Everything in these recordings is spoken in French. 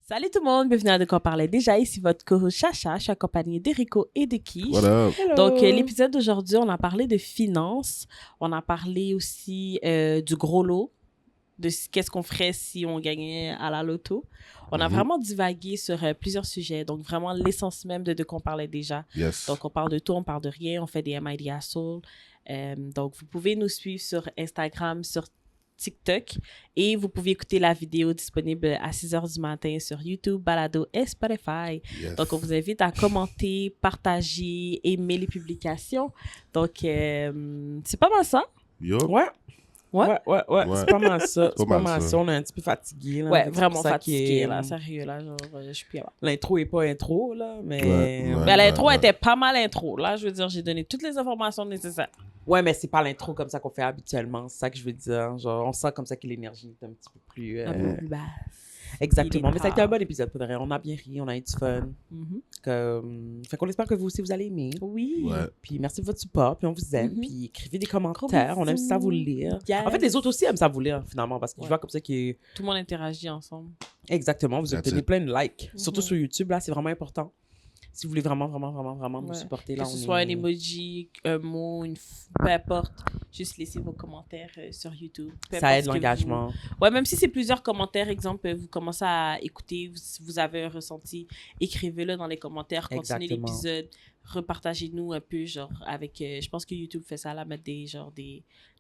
Salut tout le monde, bienvenue à De quoi on parlait déjà. Ici votre co Chacha, je suis accompagnée d'Erico et de Quiche. Voilà. Donc, l'épisode d'aujourd'hui, on a parlé de finances, on a parlé aussi du gros lot, de qu'est-ce qu'on ferait si on gagnait à la loto. On a vraiment divagué sur plusieurs sujets, donc vraiment l'essence même de quoi on parlait déjà. Yes. Donc, on parle de tout, on parle de rien, on fait des MID Hustle. Donc, vous pouvez nous suivre sur Instagram, sur TikTok, et vous pouvez écouter la vidéo disponible à 6h du matin sur YouTube, Balado et Spotify. Yes. Donc, on vous invite à commenter, partager, aimer les publications. Donc, c'est pas mal ça. Yo. Ouais. Ouais. C'est pas mal ça. C'est pas mal ça. On est un petit peu fatigué. Là. Ouais, C'est vraiment pour ça fatigué, que, là, sérieux, là, genre, je suis plus capable. L'intro est pas intro, là, mais... Ouais. Ben, l'intro était pas mal intro, là, je veux dire, j'ai donné toutes les informations nécessaires. Ouais, mais c'est pas l'intro comme ça qu'on fait habituellement, c'est ça que je veux dire. Genre, on sent comme ça que l'énergie est un petit peu plus... Un peu plus basse. Exactement, mais ça a été un tard. bon épisode, pour de vrai. On a bien ri, on a eu du fun. Fait qu'on espère que vous aussi, vous allez aimer. Oui. Ouais. Puis merci de votre support, puis on vous aime, puis écrivez des commentaires, Gros on aime ça vous bisous. lire. Yes. En fait, les autres aussi aiment ça vous lire, finalement, parce que je Ouais. vois comme ça que... Tout le monde interagit ensemble. Exactement, vous That's obtenez it. plein de likes. Surtout sur YouTube, là, c'est vraiment important. Si vous voulez vraiment nous Ouais. supporter, Que là, ce on soit est... un emoji, un mot, peu importe, juste laissez vos commentaires sur YouTube. Peu Ça importe aide ce que l'engagement. Ouais, même si c'est plusieurs commentaires, exemple, vous commencez à écouter, vous avez un ressenti, écrivez-le dans les commentaires, continuez Exactement. l'épisode, repartagez-nous un peu, genre, avec, je pense que YouTube fait ça, là, mettre des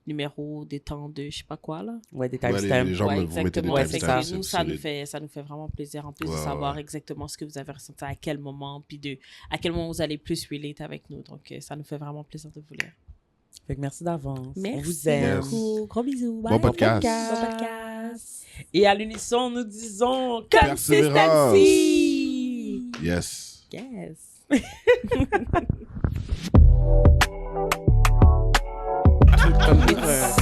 numéros, des temps de je sais pas quoi, là. Ouais, des Ouais, timestamps. les gens Ouais, vous mettez des exactement. Ouais, Fait timestamps. que nous, c'est ça nous solide. fait vraiment plaisir, en plus de Ouais, savoir ouais. exactement ce que vous avez ressenti, à quel moment, puis à quel moment vous allez plus relate avec nous. Donc, ça nous fait vraiment plaisir de vous lire. Fait que merci d'avance. On Merci vous aime. beaucoup. Gros bisous. Bon Bye. podcast. Bon podcast. Et à l'unisson, nous disons Persévérance. consistency! Yes. Yes. Comme dire,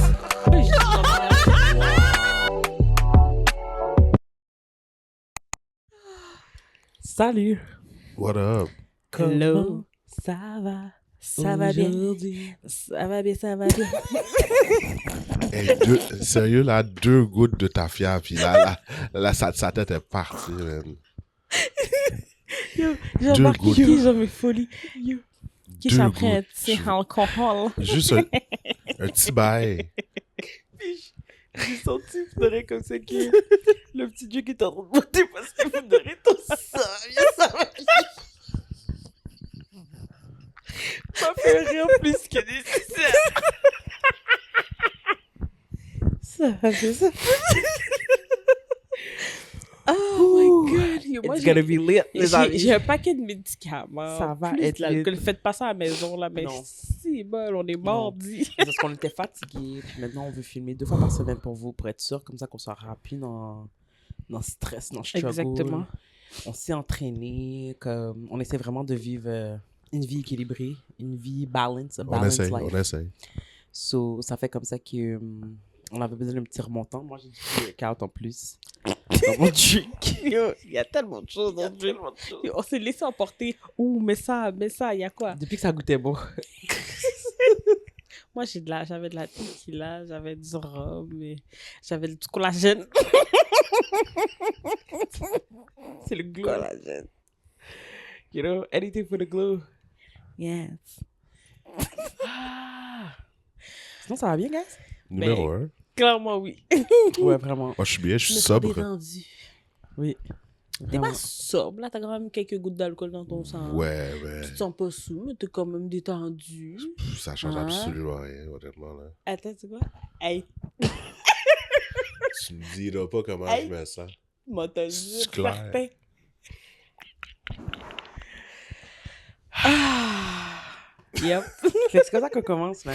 Salut! What up? Hello. Ça va? Ça va bien? Aujourd'hui. Ça va bien, ça va bien. Hey, sérieux, là, 2 gouttes de tafia, puis là, sa tête est partie, man. J'ai Deux remarqué gouttes. qui, genre mes folies. Qui Deux sont prêts, gouttes. c'est alcool. Juste un petit bail. J'ai senti, vous n'aurez comme ça que le petit Dieu qui est en train de monter parce que vous n'aurez tout ça. Ça m'a fait rire plus que nécessaire. Ça va bien, ça. Oh my god. Yo, moi, It's gonna be lit, les amis. j'ai un paquet de médicaments. Ça va plus être de l'alcool. lit. Faites pas ça à la maison, là, mais Non. si, bon, on est mardi. C'est parce qu'on était fatigués, puis maintenant on veut filmer 2 fois par semaine pour vous, pour être sûr, comme ça qu'on soit rapide dans le stress, dans le struggle. Exactement. On s'est entraîné, comme on essaie vraiment de vivre une vie équilibrée, une vie balance, a On balanced essaye, life. on essaye. So, ça fait comme ça que on avait besoin d'un petit remontant. Moi, j'ai du workout en plus dans mon drink. Yo, il y a tellement de choses dans le drink. Yo, on s'est laissé emporter. Ouh, mais ça, il y a quoi? Depuis que ça goûtait bon. Moi, j'avais de la tequila, j'avais du rhum, et j'avais du collagène. C'est le glow. Collagène. You know, anything for the glow. Yes. Sinon, ça va bien, guys? Numéro 1. Clairement, oui. Ouais, vraiment. Moi, je suis bien, je suis Me suis sobre. détendue. Oui. T'es pas sobre, là, t'as quand même quelques gouttes d'alcool dans ton sang. Ouais. Tu te sens pas sous, mais t'es quand même détendu. Pff, ça change Hein? absolument rien, honnêtement, là. Attends, tu vois? Hey, Tu me diras pas comment Hey. je me sens. moi, t'as C'est juste clair. certain. Ah! Yep. C'est comme ça qu'on commence, man.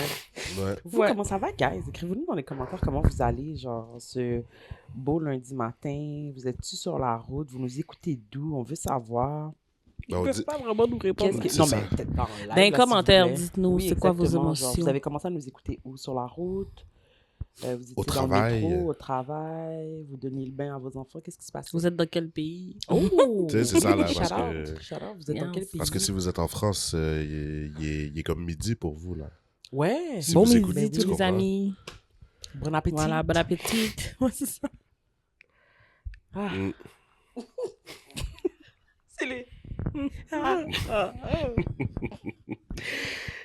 Ouais. Vous, Ouais. comment ça va, guys? Écrivez-nous dans les commentaires comment vous allez, genre, ce beau lundi matin. Vous êtes-tu sur la route? Vous nous écoutez d'où? On veut savoir. Ils On peuvent dit- pas vraiment nous répondre. Qu'est-ce c'est Non, ça. mais peut-être pas en live. Dans les là, s'il vous commentaires, plaît. dites-nous, Oui, c'est quoi vos exactement, genre, émotions? vous avez commencé à nous écouter où? Sur la route? Vous étiez Au dans travail. le métro, au travail? Vous donnez le bain à vos enfants? Qu'est-ce qui se passe? Vous êtes dans quel pays? Oh! Tu sais, c'est ça, là, parce Shout out, que- shout out. Vous êtes dans Yes. quel pays? Parce que si vous êtes en France, il est comme midi pour vous, là. Ouais! Si Bon vous midi, écoutez, tu tous les comprends. amis. Bon appétit! Voilà, bon appétit. Ouais, c'est ça. Ah. Mm.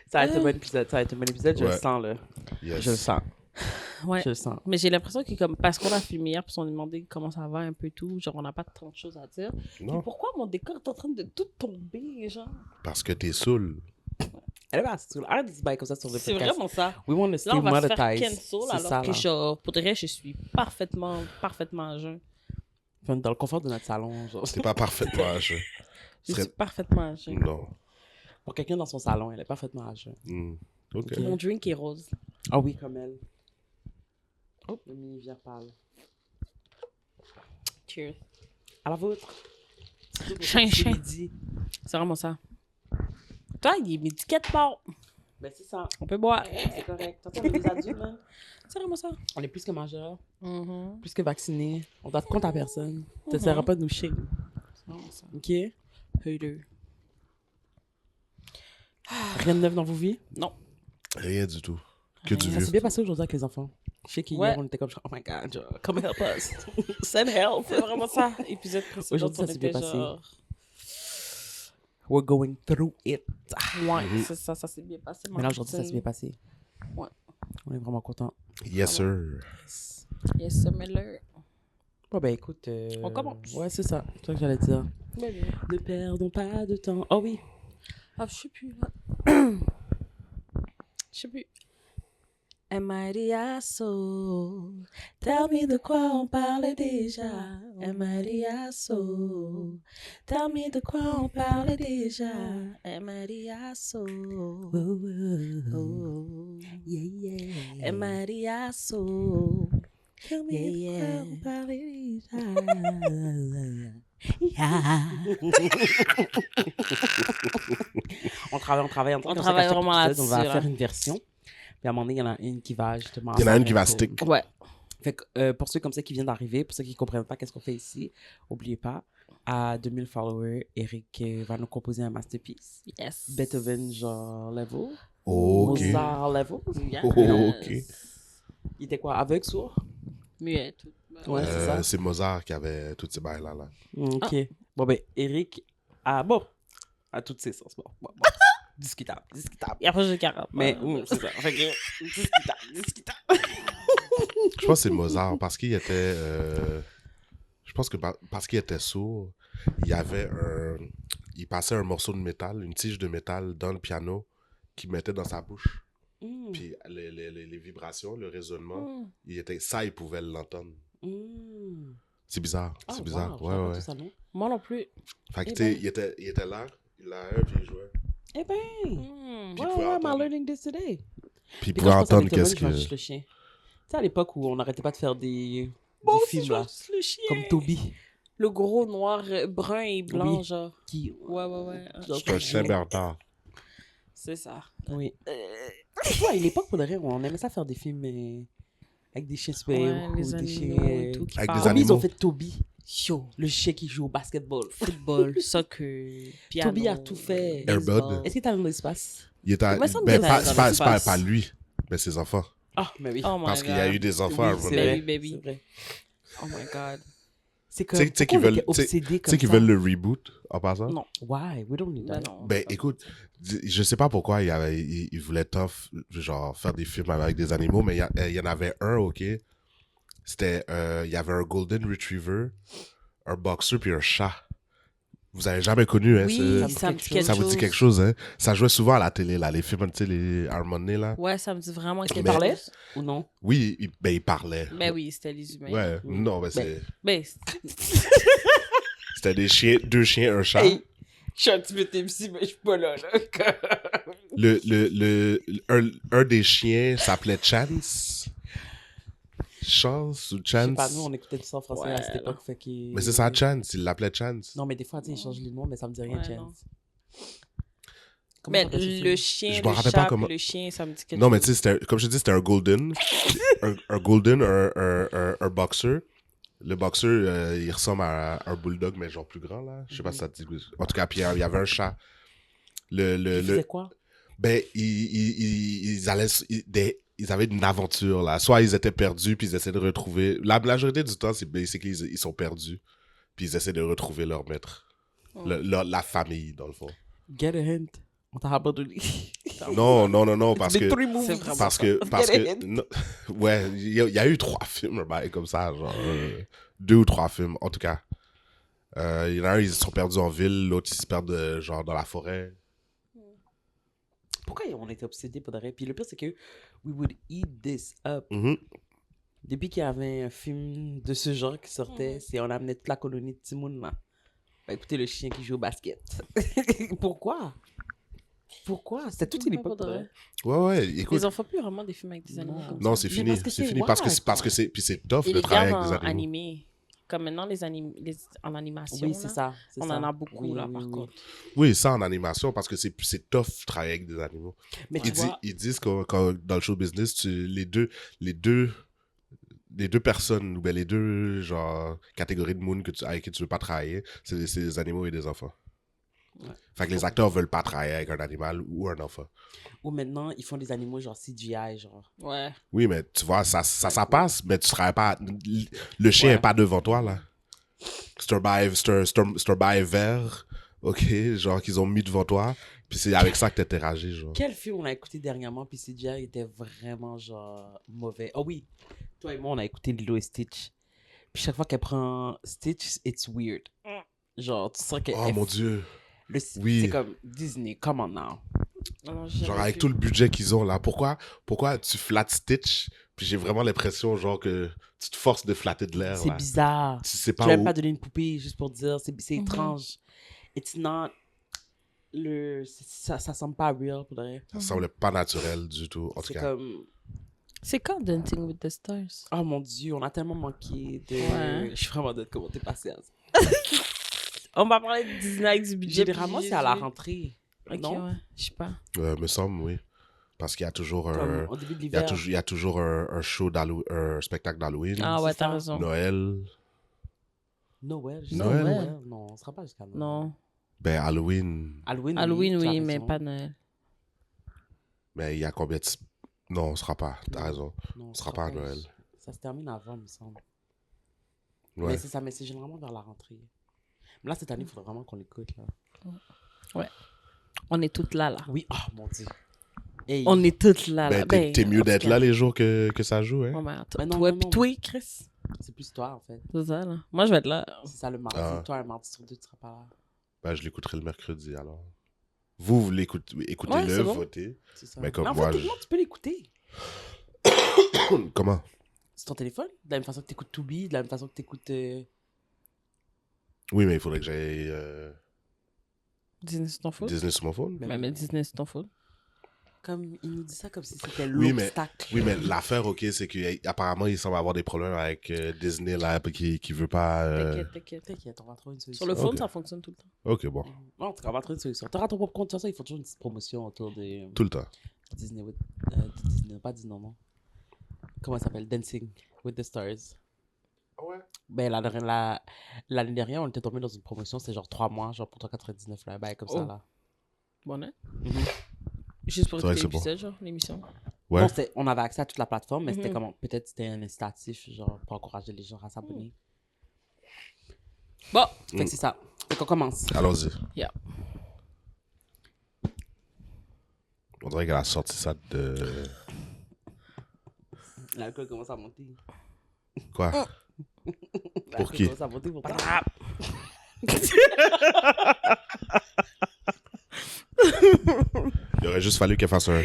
Ça va être un bon épisode. Ça va être un bon épisode. Je le Ouais. sens, là. Yes. Je le sens. Ouais. Je le sens. Mais j'ai l'impression que comme parce qu'on a filmé hier, puis on a demandé comment ça va un peu tout, genre on n'a pas tant de choses à dire. Non, Puis pourquoi mon décor est en train de tout tomber, genre? parce que t'es saoul. Elle est pas saoule. Arrête de se bailler comme ça sur le C'est podcast. vraiment ça. We want to stay Là, on va se faire monetized. cancel C'est alors ça, que là. genre, pour de vrai, je suis parfaitement à jeun. Enfin, dans le confort de notre salon, genre. C'est pas parfaitement à jeun. Je Serait- suis parfaitement à jeun. Non. Pour quelqu'un dans son salon, elle est parfaitement à jeun. Ok. Mon drink est rose. Ah oui, comme elle. Oh, le mini vient parle. Cheers. À la vôtre. Chien, chien. Midi. C'est vraiment ça. Toi, il est midi 4 morts. Ben, c'est ça. On peut boire. C'est correct. Toi, on est des adultes, là. C'est vraiment ça. On est plus que majeurs, Mhm. plus que vaccinés. On doit compte à personne. Tu n'essaieras pas de nous chier. C'est vraiment ça. OK? Hater. Rien de neuf dans vos vies? Non. Rien du tout. Que du Ça vieux. s'est bien passé aujourd'hui avec les enfants. Je sais qu'hier, Ouais. on était comme, oh my God, genre, come help us. Send help. C'est vraiment ça. Épisode précédent, Aujourd'hui, on ça s'est bien était passé. genre... We're going through it. Ouais, c'est ça s'est bien passé. Mais là, aujourd'hui, ça s'est bien passé. Ouais. On est vraiment contents. Yes, sir. Yes, sir, Miller. Bon, ben écoute. On commence. Ouais, c'est ça. C'est ça que j'allais dire. Ben oui. Ne perdons pas de temps. Oh oui. Ah, je sais plus, là. Je sais plus. Am I the asshole? Tell me de quoi on parle déjà. Am I the asshole? Tell me de quoi on parle déjà. Am I the asshole? Oh. Yeah, yeah. Am I the asshole? Tell me Yeah, de quoi yeah. on parle déjà. On travaille. On Comme ça, travaille qu'à chaque vraiment épisode, On va là-dessus, faire là. une version. Puis à un moment donné, il y en a une qui va justement. Il y en a une qui va pour- stick. Ouais. Fait que pour ceux comme ça qui viennent d'arriver, pour ceux qui ne comprennent pas qu'est-ce qu'on fait ici, n'oubliez pas, à 2000 followers, Eric va nous composer un masterpiece. Yes. Beethoven, genre level. Ok. Mozart level. Yes. Ok. Il était quoi, aveugle, sourd? Muet. Tout. Ouais, c'est ça. C'est Mozart qui avait toutes ces bails-là. Là. Ok. Bon, ben, Eric a toutes ses sens. Bon. Discutable. Et après, j'ai 40. Mais, c'est ça. Fait que, discutable. Je pense que c'est Mozart parce qu'il était. Je pense que parce qu'il était sourd, il y avait un. Il passait un morceau de métal, une tige de métal dans le piano qu'il mettait dans sa bouche. Mm. Puis les vibrations, le résonnement, Mm. il pouvait l'entendre. Mm. C'est bizarre. Ah, C'est bizarre. wow, je savais pas Ouais. tout ça, non? Moi non plus. Fait que, Eh tu sais, ben. il était là, il l'a un, puis il jouait. Eh ben, Mm. Puis ouais, il pouvait I'm entendre. learning this today. Puis il Puis pouvait quand je pense à entendre Beethoven, qu'est-ce je vois que. juste le chien. Tu sais, à l'époque où on n'arrêtait pas de faire des films, là, le chien. comme Toby, Le gros noir, brun et blanc, Oui. genre. qui... Ouais. Genre, C'est un Saint-Bernard. C'est ça. Oui. Ouais, à l'époque, pour de vrai, on aimait ça faire des films avec des chiens super Ouais, ou les des animaux chiens... et tout. Qui Avec parlent. des Toby, ils ont animaux. fait Toby, Yo, le chien qui joue au basketball. football, soccer, piano. Toby a tout fait. Airbud. baseball. Est-ce qu'il est allé dans l'espace? Il était. Il me semble Ben, qu'il pas, était c'est dans pas, l'espace. pas lui, mais ses enfants. Ah, mais oui. Oh my Parce qu'il y a God. eu des enfants à Oui, c'est Ronald. vrai. Baby. C'est vrai. Oh my God. C'est comme... Tu sais qu'ils pourquoi on veulent, était obsédés tu comme sais qu'ils ça? veulent le reboot en passant. Non. Why? We don't need Ben that. non. Ben écoute, je sais pas pourquoi il voulait tough, genre faire des films avec des animaux, mais il y en avait un, ok. C'était, il y avait un golden retriever, un boxer puis un chat. Vous avez jamais connu, hein? Oui, ça me ça me dit dit quelque quelque ça chose. vous dit quelque chose, hein? Ça jouait souvent à la télé, là, les films, tu sais, les Harmony, là. Ouais, ça me dit vraiment quelque Il Mais- parlait chose. ou non? Oui, il parlait. Ben oui, c'était les humains. Ouais, non, mais Ben, c'était des chiens, 2 chiens, un chat. Hey, je suis un petit peu tipsy, mais je suis pas là. Un des chiens s'appelait Chance. Chance ou Je sais pas, Chance? nous, on écoutait tout ça en français Ouais, à cette époque. Fait qu'il... Mais c'est ça, Chance. Il l'appelait Chance. Non, mais des fois, tu sais, ils changent les noms, mais ça me dit rien, Ouais, Chance. non. Comment ben, ça s'appelle ce le film? chien, Je le me rappelle chat, pas comment- puis le chien, ça me dit quelque Non, mais chose. tu sais, comme je te dis, c'était un golden. un golden, un boxer. Le boxer, il ressemble à un bulldog, mais genre plus grand, là. Je sais pas si ça te dit. En tout cas, puis il y avait un chat. Il faisait quoi? Ben, ils allaient... Ils avaient une aventure, là. Soit ils étaient perdus, puis ils essaient de retrouver... La majorité du temps, c'est basically, ils sont perdus, puis ils essaient de retrouver leur maître. La famille, dans le fond. Get a hint. On t'a abandonné. Non, parce Big que... three movies. C'est vraiment Parce ça. que non, ouais, il y a eu 3 films comme ça, genre 2 ou 3 films, en tout cas. Il y en a un, ils se sont perdus en ville, l'autre, ils se perdent genre dans la forêt. Pourquoi on était obsédés pour de vrai? Puis le pire, c'est que we would eat this up. Mhm. Depuis qu'il y avait un film de ce genre qui sortait, c'est on amenait toute la colonie de Timoun là. Bah, écoutez le chien qui joue au basket. Pourquoi? C'était toute une Pas époque. pour de là. vrai. Ouais, écoute. Ils en font plus vraiment des films avec des animaux Non. comme Non, ça. c'est Mais fini, parce que c'est c'est fini. Parce que c'est... Puis c'est tough Et de les travailler gardes avec des en animaux. animé. Comme maintenant, en animation. Oui, là, c'est ça. c'est On ça. en a beaucoup, Oui, là, oui, par oui. contre. Oui, ça en animation, parce que c'est tough de travailler avec des animaux. Mais tu vois, Ils disent que dans le show business, les deux personnes, ou bien les deux genre, catégories de monde avec qui tu veux pas travailler, c'est des animaux et des enfants. Ouais. Fait que les acteurs veulent pas travailler avec un animal ou un enfant. ou maintenant, ils font des animaux genre CGI, genre. Ouais. Oui, mais tu vois, ça passe, mais tu travailles pas. Le chien Ouais. est pas devant toi, là. C'est un bail vert, ok, genre qu'ils ont mis devant toi, puis c'est avec ça que t'interagis, genre. Quel film on a écouté dernièrement, puis CGI était vraiment genre mauvais. Oh oui, toi et moi, on a écouté Lilo et Stitch. Puis chaque fois qu'elle prend Stitch, it's weird. Genre, tu sens qu'elle. Oh mon dieu. Oui. C'est comme Disney, come on now. Non, Genre avec tout le budget qu'ils ont là, pourquoi tu flattes Stitch, puis j'ai vraiment l'impression genre que tu te forces de flatter de l'air C'est là. bizarre. Tu sais Tu pas l'aimes où. pas donner une poupée juste pour dire, c'est étrange. It's not. Ça semble pas real pour de vrai. Ça semble pas naturel du tout, en tout C'est cas. comme. C'est quand Dancing with the Stars? Oh mon dieu, on a tellement manqué de. Ouais. Je suis vraiment de comment t'es passé à ça. On va parler de Disney avec du budget. Généralement, c'est à la rentrée. Ok, non? ouais. Je sais pas. Me semble, oui. Parce qu'il y a toujours Comme un, au début de il y a l'hiver. toujours, il y a toujours un show un spectacle d'Halloween, Ah ouais, c'est t'as ça. raison. Noël. Noël. Noël? Noël. Non, on sera pas jusqu'à Noël. Non. Ben Halloween, Halloween, Halloween, tu as oui, mais raison. pas Noël. mais il y a combien de... Non, on sera pas, t'as Non. raison. Non, On sera pas à Noël. Ça se termine avant, me semble. Ouais. Mais c'est ça, mais c'est généralement vers la rentrée. Mais là, cette année, il faudrait vraiment qu'on l'écoute, là. On est toutes là, là. Oui, oh mon dieu. Hey. On est toutes là, là. Ben, t'es mieux en tout d'être cas. là les jours que ça joue, hein? Ouais, mais attends, Mais non, toi, non, puis non. toi, Chris. C'est plus toi, en fait. C'est ça, là. Moi, je vais être là. C'est ça, le mardi. Ah. Toi, un mardi sur 2, tu seras pas là. Ben, je l'écouterai le mercredi, alors. Vous écoutez-le, Ouais, c'est bon. votez. C'est ça. Mais comme en moi, fait, techniquement, tu peux l'écouter. Comment? C'est ton téléphone. De la même façon que t'écoutes Tubi, de la même façon que t'écoutes... Oui, mais il faudrait que j'aille Disney, c'est ton faute. Disney sur mon phone. Mais Disney, c'est ton faute. Comme, il nous dit ça comme si c'était Oui, mais- l'obstacle. Oui, mais l'affaire, ok, c'est qu'apparemment, il semble avoir des problèmes avec Disney, là, qui veut pas... T'inquiète. T'inquiète, on va trouver une solution. Sur le phone, Ok. ça fonctionne tout le temps. Ok, bon. En tout cas, on va trouver une solution. T'auras ton propre compte. De toute façon, ils font toujours une petite promotion autour de Tout le temps. Disney pas Disney, non. Comment ça s'appelle? Dancing with the Stars. Ouais. Ben, l'année dernière, on était tombé dans une promotion, c'était genre 3 mois, genre pour 3,99 là, ben, comme ça, Oh. là. Bon, hein? Mhm. Juste pour C'est vrai écouter que c'est l'épisode, genre, l'émission. Ouais. Non, on avait accès à toute la plateforme, mais c'était Mhm. comme, peut-être c'était un incitatif, genre, pour encourager les gens à s'abonner. Bon, Fait que c'est ça. Fait qu'on commence. Allons-y. Yeah. On dirait qu'elle a sorti ça de... L'alcool commence à monter. Quoi? L'alcool qui? commence à monter pour toi. Il aurait juste fallu qu'elle fasse un...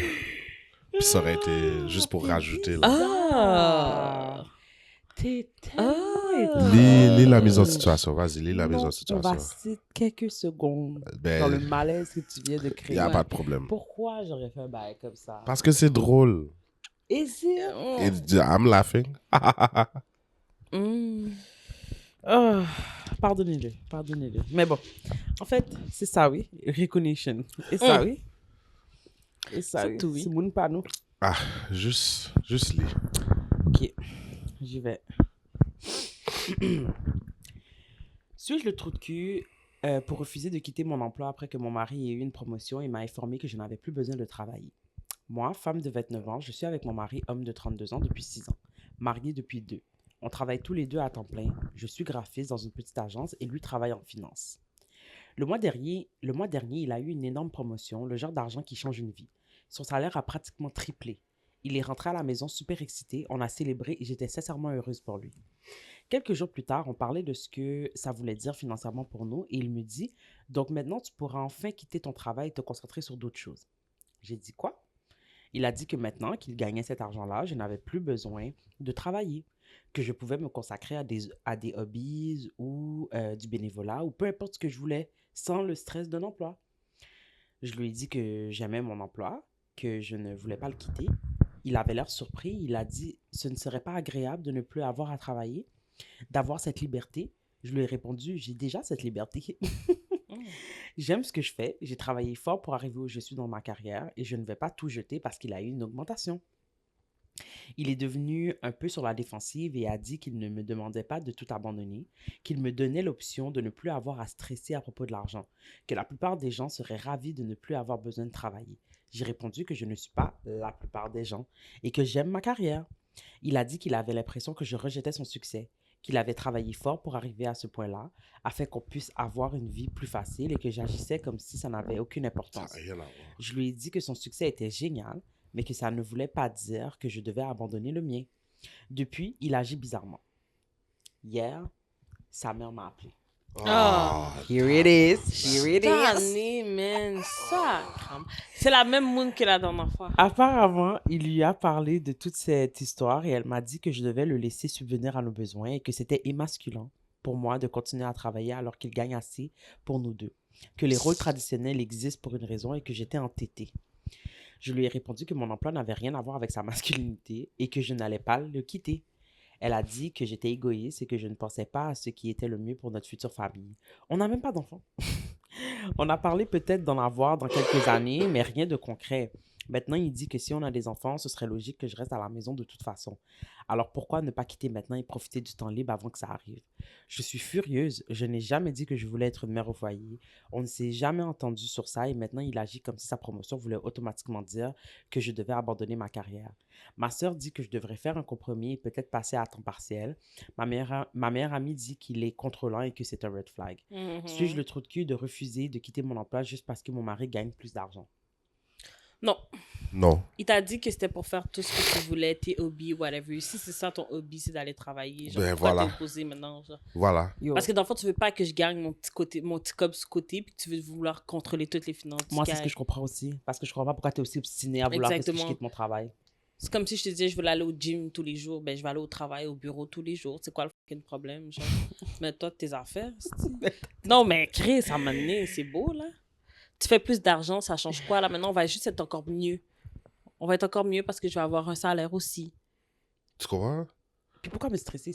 Puis ça aurait été juste pour rajouter, là. Ah! T'es tellement Ah! Lis la mise en situation. Vas-y, lis la mise Non, en on situation. va citer quelques secondes dans le Ben, malaise que tu viens de il créer. n'y a pas de problème. Pourquoi j'aurais fait un bail comme ça? Parce que c'est drôle. Et c'est... I'm laughing. Mm. Oh, pardonnez-le. Mais bon, en fait, c'est ça, oui. Recognition. Et ça, oui. Et ça, C'est oui. tout, oui. C'est mon panneau. Ah, juste lis. Ok, j'y vais. Suis-je le trou de cul pour refuser de quitter mon emploi après que mon mari ait eu une promotion et m'a informé que je n'avais plus besoin de travailler? Moi, femme de 29 ans, je suis avec mon mari, homme de 32 ans, depuis 6 ans. Mariés depuis 2. On travaille tous les deux à temps plein. Je suis graphiste dans une petite agence et lui travaille en finance. Le mois dernier, il a eu une énorme promotion, le genre d'argent qui change une vie. Son salaire a pratiquement triplé. Il est rentré à la maison super excité, on a célébré et j'étais sincèrement heureuse pour lui. Quelques jours plus tard, on parlait de ce que ça voulait dire financièrement pour nous et il me dit, donc maintenant tu pourras enfin quitter ton travail et te concentrer sur d'autres choses. J'ai dit quoi? Il a dit que maintenant qu'il gagnait cet argent-là, je n'avais plus besoin de travailler, que je pouvais me consacrer à des hobbies ou du bénévolat ou peu importe ce que je voulais, sans le stress d'un emploi. Je lui ai dit que j'aimais mon emploi, que je ne voulais pas le quitter. Il avait l'air surpris. Il a dit, ce ne serait pas agréable de ne plus avoir à travailler, d'avoir cette liberté. Je lui ai répondu, j'ai déjà cette liberté. J'aime ce que je fais. J'ai travaillé fort pour arriver où je suis dans ma carrière et je ne vais pas tout jeter parce qu'il a eu une augmentation. Il est devenu un peu sur la défensive et a dit qu'il ne me demandait pas de tout abandonner, qu'il me donnait l'option de ne plus avoir à stresser à propos de l'argent, que la plupart des gens seraient ravis de ne plus avoir besoin de travailler. J'ai répondu que je ne suis pas la plupart des gens et que j'aime ma carrière. Il a dit qu'il avait l'impression que je rejetais son succès, qu'il avait travaillé fort pour arriver à ce point-là, afin qu'on puisse avoir une vie plus facile et que j'agissais comme si ça n'avait aucune Ça importance. n'a rien à voir. Je lui ai dit que son succès était génial, mais que ça ne voulait pas dire que je devais abandonner le mien. Depuis, il agit bizarrement. Hier, sa mère m'a appelé. Ah. Here it is. Here it is. Tanné, man. Ça. C'est la même moune que la dernière fois. Apparemment, il lui a parlé de toute cette histoire et elle m'a dit que je devais le laisser subvenir à nos besoins et que c'était émasculant pour moi de continuer à travailler alors qu'il gagne assez pour nous deux. Que les rôles traditionnels existent pour une raison et que j'étais entêtée. Je lui ai répondu que mon emploi n'avait rien à voir avec sa masculinité et que je n'allais pas le quitter. Elle a dit que j'étais égoïste et que je ne pensais pas à ce qui était le mieux pour notre future famille. On n'a même pas d'enfants. On a parlé peut-être d'en avoir dans quelques années, mais rien de concret. Maintenant, il dit que si on a des enfants, ce serait logique que je reste à la maison de toute façon. Alors pourquoi ne pas quitter maintenant et profiter du temps libre avant que ça arrive? Je suis furieuse. Je n'ai jamais dit que je voulais être une mère au foyer. On ne s'est jamais entendu sur ça et maintenant il agit comme si sa promotion voulait automatiquement dire que je devais abandonner ma carrière. Ma sœur dit que je devrais faire un compromis et peut-être passer à temps partiel. Ma meilleure amie dit qu'il est contrôlant et que c'est un red flag. Suis-je le trou de cul de refuser de quitter mon emploi juste parce que mon mari gagne plus d'argent? Non. Non. Il t'a dit que c'était pour faire tout ce que tu voulais, tes hobbies, whatever. Si c'est ça ton hobby, c'est d'aller travailler. Genre, Ben, pourquoi voilà. t'es opposé maintenant? Genre? Voilà. Yo, Parce que dans le fond, tu veux pas que je gagne mon petit cob sur côté, puis tu veux vouloir contrôler toutes les finances. moi, c'est ce que je comprends aussi. Parce que je comprends pas pourquoi tu es aussi obstiné à vouloir que je Exactement. quitte mon travail. C'est comme si je te disais, je veux aller au gym tous les jours, ben je vais aller au travail, au bureau tous les jours. C'est quoi le fucking problème? Genre, mets-toi de tes affaires. Non, mais Chris, à un moment donné, c'est beau, là. Tu fais plus d'argent, ça change quoi, là? Maintenant, on va juste être encore mieux. On va être encore mieux parce que je vais avoir un salaire aussi. Tu comprends? Puis pourquoi me stresser?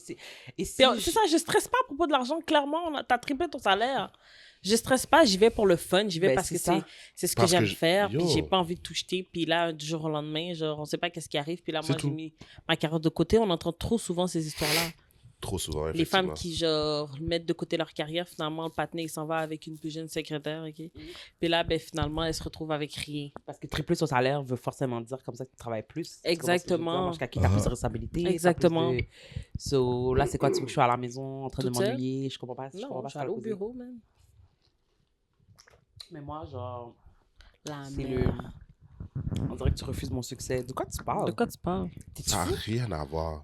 Et si Puis, c'est ça, je stresse pas à propos de l'argent. Clairement, t'as triplé ton salaire. Je stresse pas, j'y vais pour le fun, j'y vais Ben, parce c'est que ça. c'est ce que Parce que j'aime faire, puis yo. j'ai pas envie de tout jeter. Puis là, du jour au lendemain, genre, on sait pas qu'est-ce qui arrive. Puis là, C'est moi, j'ai tout. mis ma carrière de côté. On entend trop souvent ces histoires-là. Trop souvent, Les effectivement. femmes qui, genre, mettent de côté leur carrière, finalement, le patiné, il s'en va avec une plus jeune secrétaire, OK? Puis là, ben, finalement, elle se retrouve avec rien. Parce que tripler son salaire veut forcément dire comme ça que tu travailles plus. Exactement. Parce qu'il y a plus de responsabilités. Exactement. So, là, c'est quoi? Tu veux que je sois à la maison en train Toute de seule? m'ennuyer? Je comprends pas. Je Non, comprends pas je ça vais aller au causer. bureau, même. Mais moi, genre, La c'est mère. on dirait que tu refuses mon succès. De quoi tu parles? De quoi tu parles? T'es-tu Ça n'a fou? rien à voir.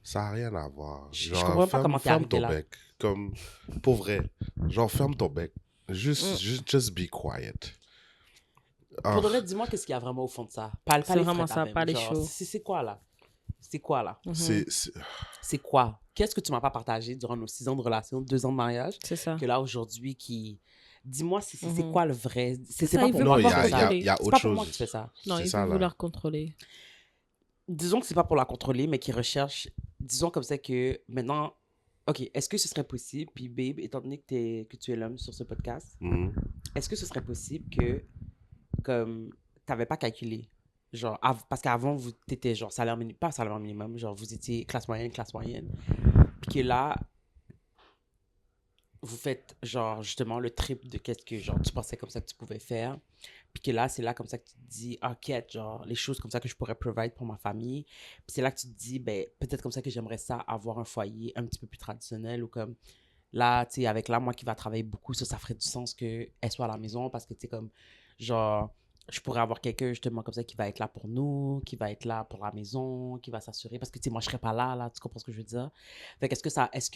Ça n'a rien à voir. Je comprends pas comment t'es ferme arrivé ton là. bec. Comme, pour vrai. Genre, ferme ton bec. Just be quiet. Ah, Pour de vrai, dis-moi qu'est-ce qu'il y a vraiment au fond de ça. Pas C'est les vraiment frettes ça, avec, pas les genre, choses. C'est quoi, là? C'est quoi, là? c'est... C'est quoi? Qu'est-ce que tu m'as pas partagé durant nos 6 ans de relation, 2 ans de mariage, C'est ça. que là, aujourd'hui, qui... Dis-moi, c'est Mhm. quoi le vrai? C'est ça, pas il pour veut moi Non, que pouvoir tu fais ça. contrôler. il y a C'est autre pas pour moi chose. que tu fais ça. Non, C'est il ça, veut là. vouloir contrôler. Disons que c'est pas pour la contrôler, mais qui recherche... Disons comme ça que maintenant... OK, est-ce que ce serait possible, puis babe, étant donné que tu es l'homme sur ce podcast, Mhm. est-ce que ce serait possible que, comme, t'avais pas calculé, genre, parce qu'avant, vous t'étais genre salaire minimum, pas salaire minimum, genre, vous étiez classe moyenne, puis que là, vous faites, genre, justement, le triple de qu'est-ce que, genre, tu pensais comme ça que tu pouvais faire, puis que là, c'est là comme ça que tu te dis, ok, genre, les choses comme ça que je pourrais provide pour ma famille, puis c'est là que tu te dis, ben, peut-être comme ça que j'aimerais ça, avoir un foyer un petit peu plus traditionnel, ou comme, là, tu sais, avec là, moi qui va travailler beaucoup, ça ferait du sens qu'elle soit à la maison parce que, tu sais, comme, genre, je pourrais avoir quelqu'un, justement, comme ça, qui va être là pour nous, qui va être là pour la maison, qui va s'assurer, parce que, tu sais, moi, je serais pas là, tu comprends ce que je veux dire? Fait qu'est-ce que ça, est-ce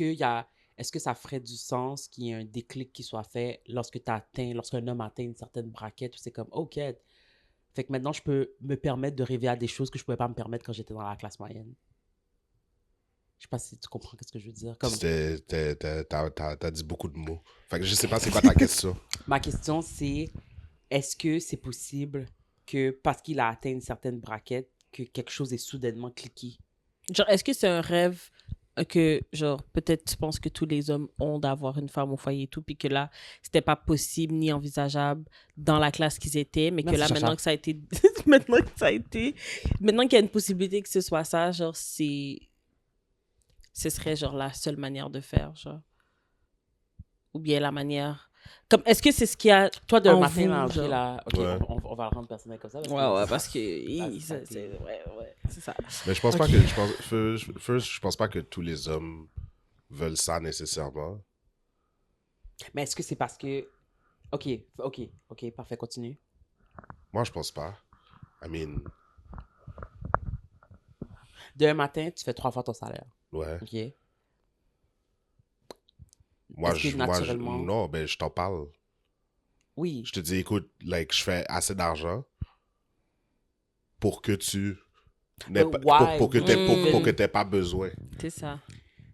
que ça ferait du sens qu'il y ait un déclic qui soit fait lorsqu'un homme atteint une certaine braquette où c'est comme, OK, fait que maintenant, je peux me permettre de rêver à des choses que je pouvais pas me permettre quand j'étais dans la classe moyenne. Je sais pas si tu comprends ce que je veux dire. Comme, T'as dit beaucoup de mots. Fait que je sais pas c'est quoi ta question. ma question, c'est est-ce que c'est possible que parce qu'il a atteint une certaine braquette, que quelque chose est soudainement cliqué? Genre, est-ce que c'est un rêve que, genre, peut-être tu penses que tous les hommes ont d'avoir une femme au foyer et tout, puis que là, c'était pas possible ni envisageable dans la classe qu'ils étaient, mais que Merci, là, Chacha. maintenant que ça a été... maintenant qu'il y a une possibilité que ce soit ça, genre, ce serait, genre, la seule manière de faire, genre. Ou bien la manière... Comme, est-ce que c'est ce qu'il y a Toi, d'un en matin, vous, là, OK, genre? là, OK, Ouais. on va le rendre personnel comme ça. Parce que... Ouais, c'est ça. Mais je pense pas Ok. que. Je pense pas que tous les hommes veulent ça nécessairement. Mais est-ce que c'est parce que... OK, parfait, continue. Moi, je pense pas. I mean, D'un matin, tu fais 3 fois ton salaire, ouais. OK? Est-ce que naturellement... Non, ben, je t'en parle. Oui, Je te dis, écoute, like, je fais assez d'argent pour que tu n'aies But pas, why pour que would you t'aies pas besoin. C'est ça.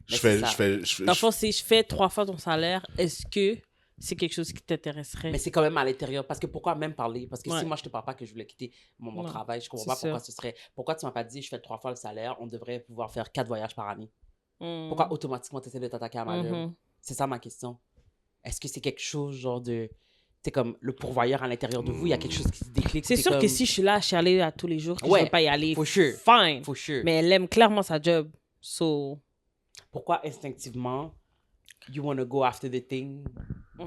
Je Mais fais, c'est ça. Dans le fond, si je fais 3 fois ton salaire, est-ce que c'est quelque chose qui t'intéresserait? Mais c'est quand même à l'intérieur. Parce que pourquoi même parler? Parce que Ouais. si moi, je te parle pas que je voulais quitter mon Non, travail, je comprends c'est pas pourquoi sûr. ce serait... Pourquoi tu m'as pas dit, je fais 3 fois le salaire, on devrait pouvoir faire 4 voyages par année? Mm. Pourquoi automatiquement tu essaies de t'attaquer à ma job? Mhm. C'est ça ma question. Est-ce que c'est quelque chose genre de... C'est comme le pourvoyeur à l'intérieur de vous, il y a quelque chose qui se déclic. C'est sûr comme... que si je suis là à chialer à tous les jours, que Ouais, je vais pas y aller, for sure. fine. For sure. Mais elle aime clairement sa job. So, Pourquoi instinctivement, you want to go after the thing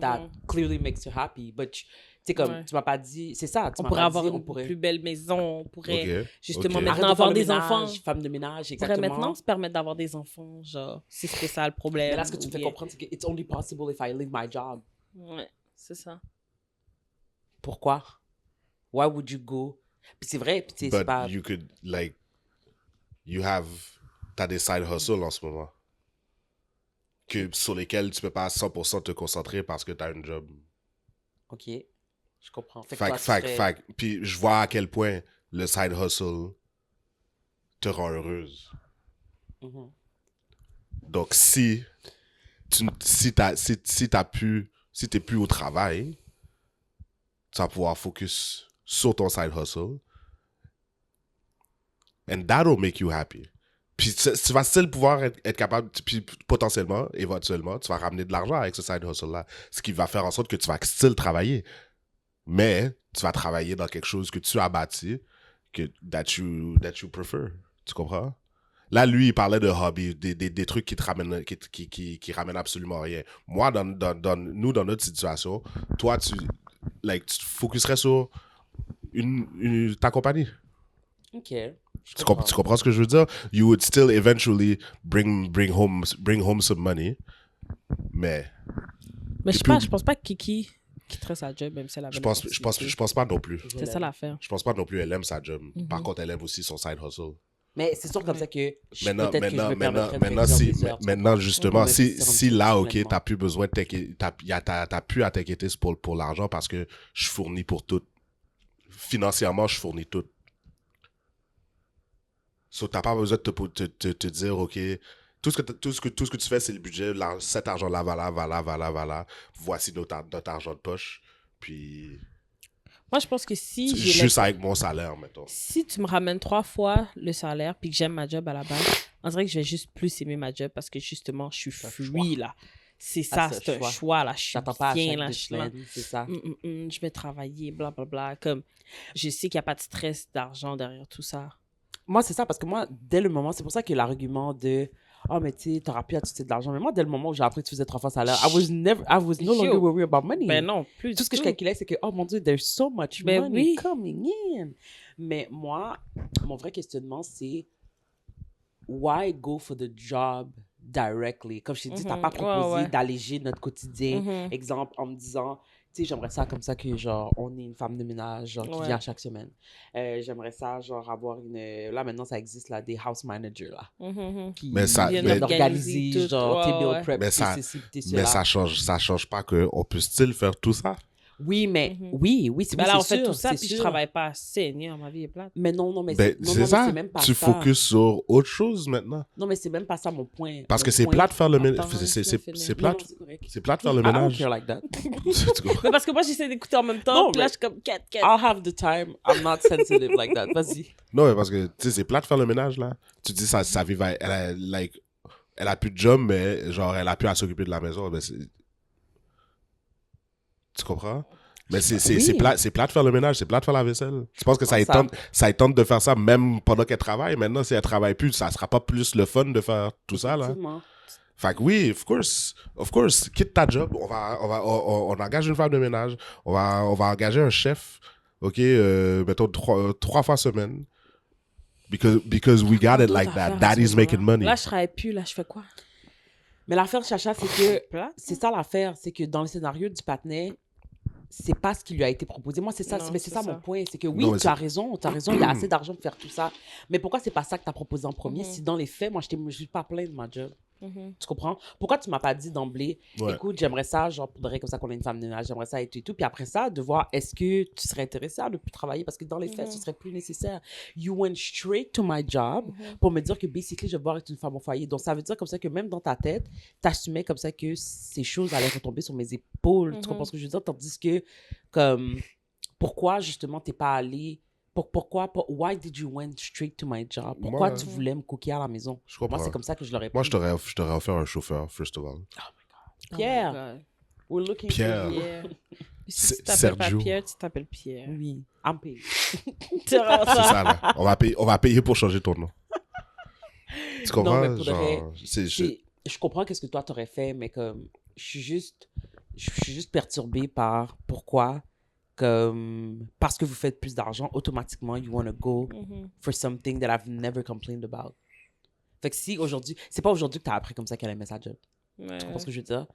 that clearly makes you happy? But tu sais, comme, Ouais. tu m'as pas dit... C'est ça, tu on m'as pourrait pas avoir dit, une on pourrait... plus belle maison, on pourrait Ok, justement ok. maintenant Arrête de avoir faire le des ménage, enfants. femme de ménage, On pourrait exactement. maintenant se permettre d'avoir des enfants, genre, si c'est ça le problème. Mais là, ce que tu ou me fais bien- comprendre, c'est que it's only possible if I leave my job. Ouais, c'est ça. Pourquoi? Why would you go? Puis c'est vrai, puis tu sais, c'est But pas... you could, like, t'as des side hustles en ce moment. Sur lesquels tu peux pas à 100% te concentrer parce que t'as une job. OK, je comprends. Fait que toi, tu serais- Puis je vois à quel point le side hustle te rend heureuse. Mhm. Donc, si t'es plus au travail, tu vas pouvoir focus sur ton side hustle. And that'll make you happy. Puis tu vas still pouvoir être capable, puis potentiellement, éventuellement, tu vas ramener de l'argent avec ce side hustle-là. Ce qui va faire en sorte que tu vas still travailler. Mais tu vas travailler dans quelque chose que tu as bâti, that you prefer. Tu comprends? Là, lui, il parlait de hobby, des trucs qui te ramènent, qui ramènent absolument rien. Moi, nous, dans notre situation, toi, tu te focuserais sur ta compagnie. OK, je Tu comprends. comprends ce que je veux dire? You would still eventually bring home some money. Mais Mais puis- je pense pas que Kiki quitterait sa job, même si elle avait je la pense possibilité. pas non plus. C'est ça l'affaire. Je pense pas non plus elle aime sa job. Par contre, elle aime aussi son side hustle. Mais c'est sûr comme ça que Maintenant, peut-être que je me permettrais de maintenant, faire si, des heures, tu maintenant, comprends? justement, Pour si m'investir un petit là, peu ok, pleinement. t'as plus besoin de t'as plus à t'inquiéter pour l'argent parce que je fournis pour tout. Financièrement, je fournis tout. So, t'as pas besoin de te dire, ok, tout ce que tu fais, c'est le budget, cet argent-là va là. Voici notre argent de poche. Puis, Moi, je pense que si juste avec mon salaire, mettons. si tu me ramènes 3 fois le salaire puis que j'aime ma job à la base, on dirait que je vais juste plus aimer ma job parce que justement, je suis C'est un free, là. C'est Ah, ça, c'est c'est un un choix. choix, là. Je suis T'attends pas à bien, chaque là. 2 Je suis là. semaines, c'est ça. Je vais travailler, blablabla. Comme, je sais qu'il n'y a pas de stress d'argent derrière tout ça. Moi, c'est ça, parce que moi, dès le moment, c'est pour ça que l'argument de oh, mais tu sais, t'auras plus à toucher de l'argent. Mais moi, dès le moment où j'ai appris que tu faisais 3 fois salaire, I was no longer Yo. worried about money. Ben non, plus Tout ce que je du calculais, c'est que, oh mon Dieu, there's so much Ben money oui. coming in. Mais moi, mon vrai questionnement, c'est why go for the job directly. Comme je t'ai dit, t'as Mhm. pas Ouais, proposé ouais. d'alléger notre quotidien. Mhm. Exemple, en me disant, tu sais, j'aimerais ça comme ça que, genre, on est une femme de ménage, genre, qui Ouais. vient chaque semaine. J'aimerais ça, genre, avoir une... Là, maintenant, ça existe, là, des house managers, là, Mhm. qui Mais ça- viennent mais- d'organiser, tout. genre, tes Ouais, meal ouais. prep, Mais tes ça- ceci, tes Mais cela. ça change pas qu'on peut still faire tout ça. Oui, mais... Mhm. Oui, c'est Ben là, on c'est fait tout sûr, ça, c'est puis je sûr. travaille pas assez. Ma vie est plate. Mais non, mais Ben, non, c'est mais ça. c'est même pas Tu ça. focuses sur autre chose maintenant. Non, mais c'est même pas ça mon point. Parce Mon que c'est point- plate faire le ménage. Attends, C'est laisse-le finir. c'est Non, non, plate. c'est correct. C'est plate faire le I don't ménage. care like that. Tu comprends? Mais parce que moi, j'essaie d'écouter en même temps. Non, Puis là, mais- je suis comme 4. I'll have the time. I'm not sensitive like that. Vas-y. Non, mais parce que, tu sais, c'est plate faire le ménage, là. Tu dis, ça vive, elle a plus de job, mais genre, elle a plus à s'occuper de la maison. Ben, tu comprends? Mais Oui. c'est plate faire le ménage, c'est plate faire la vaisselle. Je pense que ça Ça- étente de faire ça même pendant qu'elle travaille. Maintenant, si elle travaille plus, ça sera pas plus le fun de faire tout ça, là. Effectivement. Fait que oui, of course, quitte ta job, on engage une femme de ménage, on va engager un chef, ok, mettons 3 fois semaine, because we got it like that. Daddy's making money. Là, je travaille plus. Là, je fais quoi? Mais l'affaire, Chacha, c'est que... Plate. C'est ça l'affaire, c'est que dans le scénario du patinet, c'est pas ce qui lui a été proposé. Moi, c'est ça, Non, mais c'est c'est ça ça. mon point. C'est que oui, Non, mais tu as raison, il y a assez d'argent pour faire tout ça. Mais pourquoi c'est pas ça que tu as proposé en premier? Mhm. Si dans les faits, moi, je ne suis pas plein de ma job. Mhm. Tu comprends? Pourquoi tu m'as pas dit d'emblée, Ouais. écoute, j'aimerais ça, genre, faudrait comme ça qu'on ait une femme de ménage, j'aimerais ça et tout et tout. Puis après ça, de voir est-ce que tu serais intéressé à ne plus travailler parce que dans les faits, ce serait plus nécessaire. You went straight to my job pour me dire que basically, je vais devoir être une femme au foyer. Donc, ça veut dire comme ça que même dans ta tête, t'assumais comme ça que ces choses allaient retomber sur mes épaules. Tu comprends ce que je veux dire? Tandis que, comme, pourquoi justement t'es pas allé. Why did you went straight to my job? Pourquoi Moi, tu voulais me coquiller à la maison? Je comprends. Moi, c'est comme ça que je l'aurais Moi, pris. je t'aurais offert un chauffeur, first of all. Pierre, Oh my God. we're looking Pierre. for you. Pierre. Si tu t'appelles pas Sergio. Pierre, tu t'appelles Pierre. Oui, I'm paid. C'est vraiment C'est ça. ça, là. On va payer pour changer ton nom. Tu comprends? mais pour de vrai, Genre, Je comprends qu'est-ce que toi t'aurais fait, mais comme je suis juste perturbée par pourquoi, comme parce que vous faites plus d'argent, automatiquement you want to go Mhm. for something that I've never complained about. Fait que si aujourd'hui, c'est pas aujourd'hui que t'as appris comme ça qu'elle aimait sa job. Ouais. Tu comprends ce que je veux dire?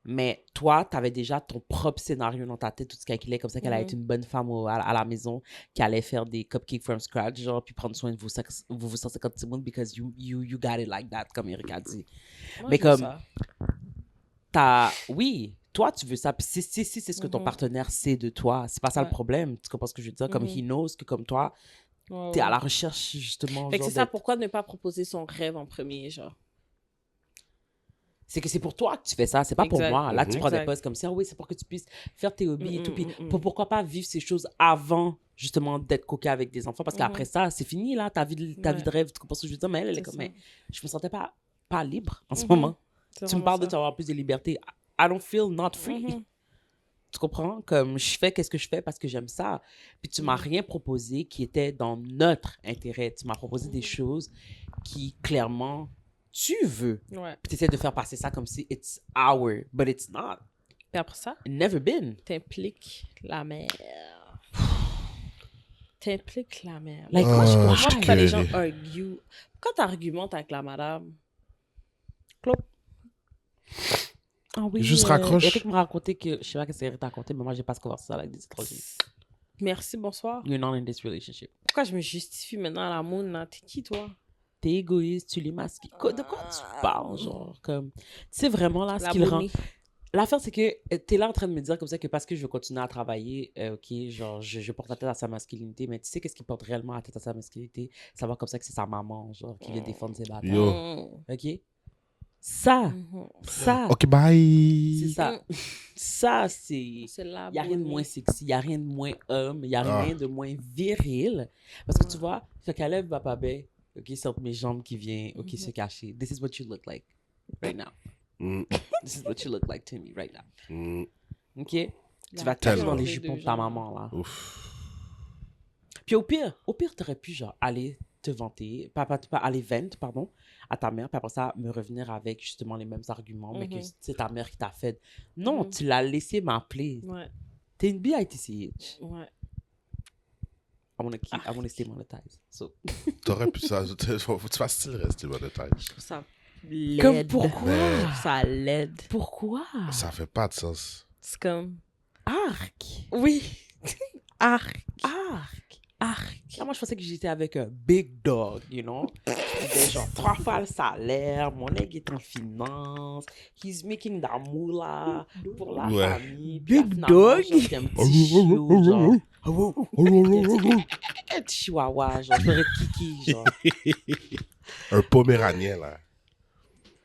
Mais toi, t'avais déjà ton propre scénario dans ta tête, tout ce calculait comme ça qu'elle allait être une bonne femme à la maison, qui allait faire des cupcakes from scratch, genre, puis prendre soin de vos 150 petits mondes because you got it like that, comme Eric a dit. Moi, mais je veux comme- ça. Oui, toi, tu veux ça. Puis si c'est ce que ton partenaire sait de toi, c'est pas ça le Ouais. problème. Tu comprends ce que je veux dire? Comme he knows que comme toi, Ouais, t'es ouais. à la recherche, justement. Fait que genre, c'est ça, d'être- pourquoi ne pas proposer son rêve en premier, genre? C'est que c'est pour toi que tu fais ça, c'est pas pour Exact. moi. Là, tu prends des Exact. postes comme ça. Oui, c'est pour que tu puisses faire tes hobbies et tout. Puis mm. pourquoi pas vivre ces choses avant, justement, d'être coquet avec des enfants? Parce qu'après ça, c'est fini, là, ta vie de rêve. Tu comprends ce que je veux dire? Mais elle est C'est comme, ça. mais je me sentais pas libre en ce Mhm. moment. C'est Tu me vraiment parles de ça. avoir plus de liberté. I don't feel not free. Mhm. Tu comprends? Comme je fais qu'est-ce que je fais parce que j'aime ça. Puis tu m'as rien proposé qui était dans notre intérêt. Tu m'as proposé des choses qui, clairement, tu veux. Ouais. Puis tu essaies de faire passer ça comme si it's our, but it's not. Puis après ça, Never been. t'impliques la mère. T'impliques la mère. Like, Ah, moi, je je Moi, comprends. pourquoi les gens curé. arguent? Pourquoi t'argumentes avec la madame? Claude. Ah oui, Juste raccroche. Eric m'a raconté que, je sais pas ce qu'Eric t'a raconté, mais moi, j'ai pas ce conversation avec des étrangers. Merci, bonsoir. You're not in this relationship. Pourquoi je me justifie maintenant à la moune, là? T'es qui, toi? T'es égoïste, tu les masques. De quoi tu parles, genre, comme... Tu sais vraiment, là, ce La qui le rend... bonnie. L'affaire, c'est que t'es là en train de me dire comme ça que parce que je veux continuer à travailler, OK, genre, je porte la tête à sa masculinité, mais tu sais qu'est-ce qui porte réellement la tête à sa masculinité? Savoir comme ça que c'est sa maman, genre, qui vient défendre ses batailles. Yo. Mm. OK? Ça, Ok, bye. c'est ça. Ça, c'est... C'est la Il n'y a rien de bonnie. moins sexy, il n'y a rien de moins homme, il n'y a Ah. rien de moins viril. Parce que tu vois, ce Caleb va pas bien, OK, c'est entre mes jambes qui vient, OK, se cacher. This is what you look like right now. Mm, This is what you look like to me right now. mm, OK? Tu La vas te cacher tellement. dans les les jupons deux de ta jambes. maman, là. ouf. Puis au pire, t'aurais pu, genre, aller te vanter, pas aller vent, pardon, à ta mère, puis après ça, me revenir avec justement les mêmes arguments, mais que Mhm. c'est ta mère qui t'a fait. Non, Mhm. tu l'as laissé m'appeler. Ouais, T'es une BITCH. ouais. I wanna stay monetized. So, T'aurais pu ça. Tu vas still rester monetized. Je trouve ça Laide. Comme pourquoi? Mais Ça l'aide. Pourquoi? ça fait pas de sens. C'est comme... Arc. Oui. Arc. Arc. Arc. Là, moi, je pensais que j'étais avec un big dog, you know? C'était genre 3 fois le salaire, mon nègre est en finance, he's making the moolah pour la Ouais. famille. Puis là, Big finalement, dog? genre, c'est un petit chiot, genre. Un petit chihuahua, genre, je ferais kiki, genre. Un poméranien, là.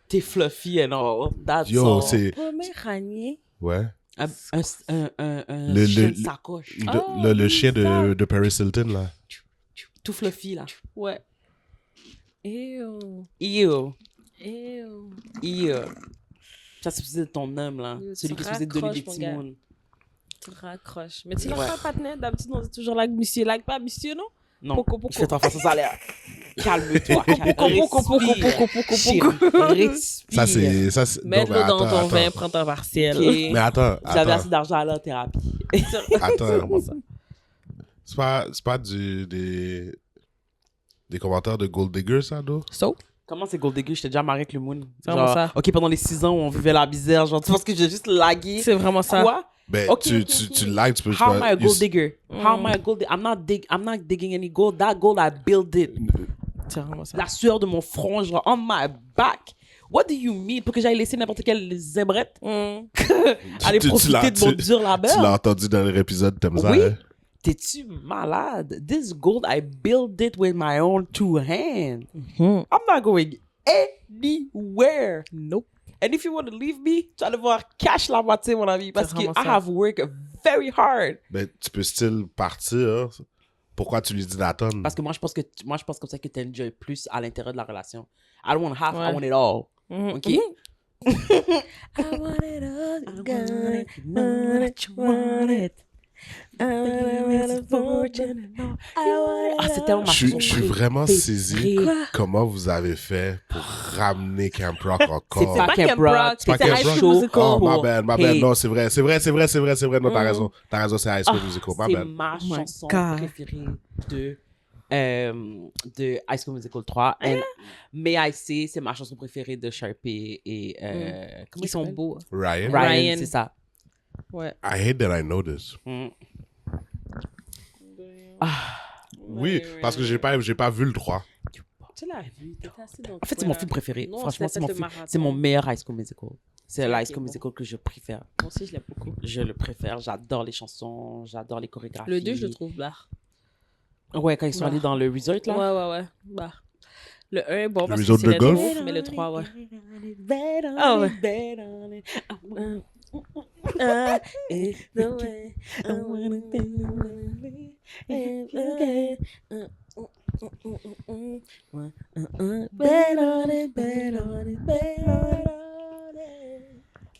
T'es fluffy and all. That's Yo, all. c'est... Poméranier. Ouais. Un Le- chien le- de sacoche. Le chien de Paris Hilton, là. Tout fluffy, là. Ouais. Ew. Ew. Ew. Ew. Ça, c'est de ton homme, là. Tu Celui qui est supposé te donner des raccroches, petits mon gars. mounes. Tu raccroches. Mais tu l'as Ouais. pas patiné. D'habitude, on dit toujours like monsieur, like pas monsieur, non? Non, Poco, poco. je fais ton face au salaire. Calme-toi. Ça, c'est... Ça, c'est... Mets de non, l'eau mais dans ton attends. vin, prends ton partiel. Mais attends, Vous avez assez attends. d'argent à la thérapie. Attends. C'est pas des commentaires de Gold Digger, ça, non? So? Comment c'est Gold Digger? J'étais déjà marié avec le Moon. Vraiment Genre, ça. OK, pendant les 6 ans où on vivait la misère, genre, tu penses que j'ai juste lagué? C'est vraiment ça. Quoi? Ben, Ok, tu likes, tu peux... How am I a gold you- digger? How am I a gold digger? I'm not digging any gold. That gold, I build it. C'est vraiment ça. La sueur de mon front, genre, on my back. What do you mean? Pour que j'aille laisser n'importe quelle zébrette aller Tu profiter l'as- de mon tu- dur Tu labeur? l'as entendu dans l'épisode, t'aimes ça, Oui. hein? T'es-tu malade? This gold, I build it with my own 2 hands. Mhm. I'm not going anywhere. Nope. And if you want to leave me, tu vas devoir cash la moitié, mon ami. Parce que vraiment I ça. have worked very hard. Ben, tu peux still partir. Pourquoi tu lui dis d'attendre? Parce que moi, je pense comme ça que tu enjoy plus à l'intérieur de la relation. I don't want half, Ouais. I want it all. Mhm. OK? I want it all. You want it. Ah, c'est tellement ma Je chanson suis vraiment saisi préférée. comment vous avez fait pour ramener Camp Rock encore. C'est pas pas Camp Camp Rock, Rock, c'est pas c'était Camp un Rock. show Musical. Oh, pour- ma bad. Hey. Non, c'est vrai. Non, t'as raison. T'as raison, c'est High School Musical. Ma C'est bad. ma my chanson God. préférée de High School Musical 3. And May I Say, c'est ma chanson préférée de Sharpay et... comment Ils sont s'appelle? beaux. Ryan? Ryan, Ryan. c'est ça. Ouais. I hate that I know this. Mm. Oui, parce que j'ai pas vu le 3. Tu l'as vu, t'étais assis dans le En fait, c'est coin. mon film préféré. Non, Franchement, c'était c'est le marathon. c'est mon meilleur High School Musical. C'est le Ok, High School bon. Musical que je préfère. Moi aussi, je l'aime beaucoup. Je le préfère. J'adore les chansons, j'adore les chorégraphies. Le 2, je le trouve barre. Ouais, quand ils sont allés dans le resort, là. Ouais. Bah. Le 1 est bon parce resort que de c'est golf? l'intro, mais le 3, ouais. Ah ouais.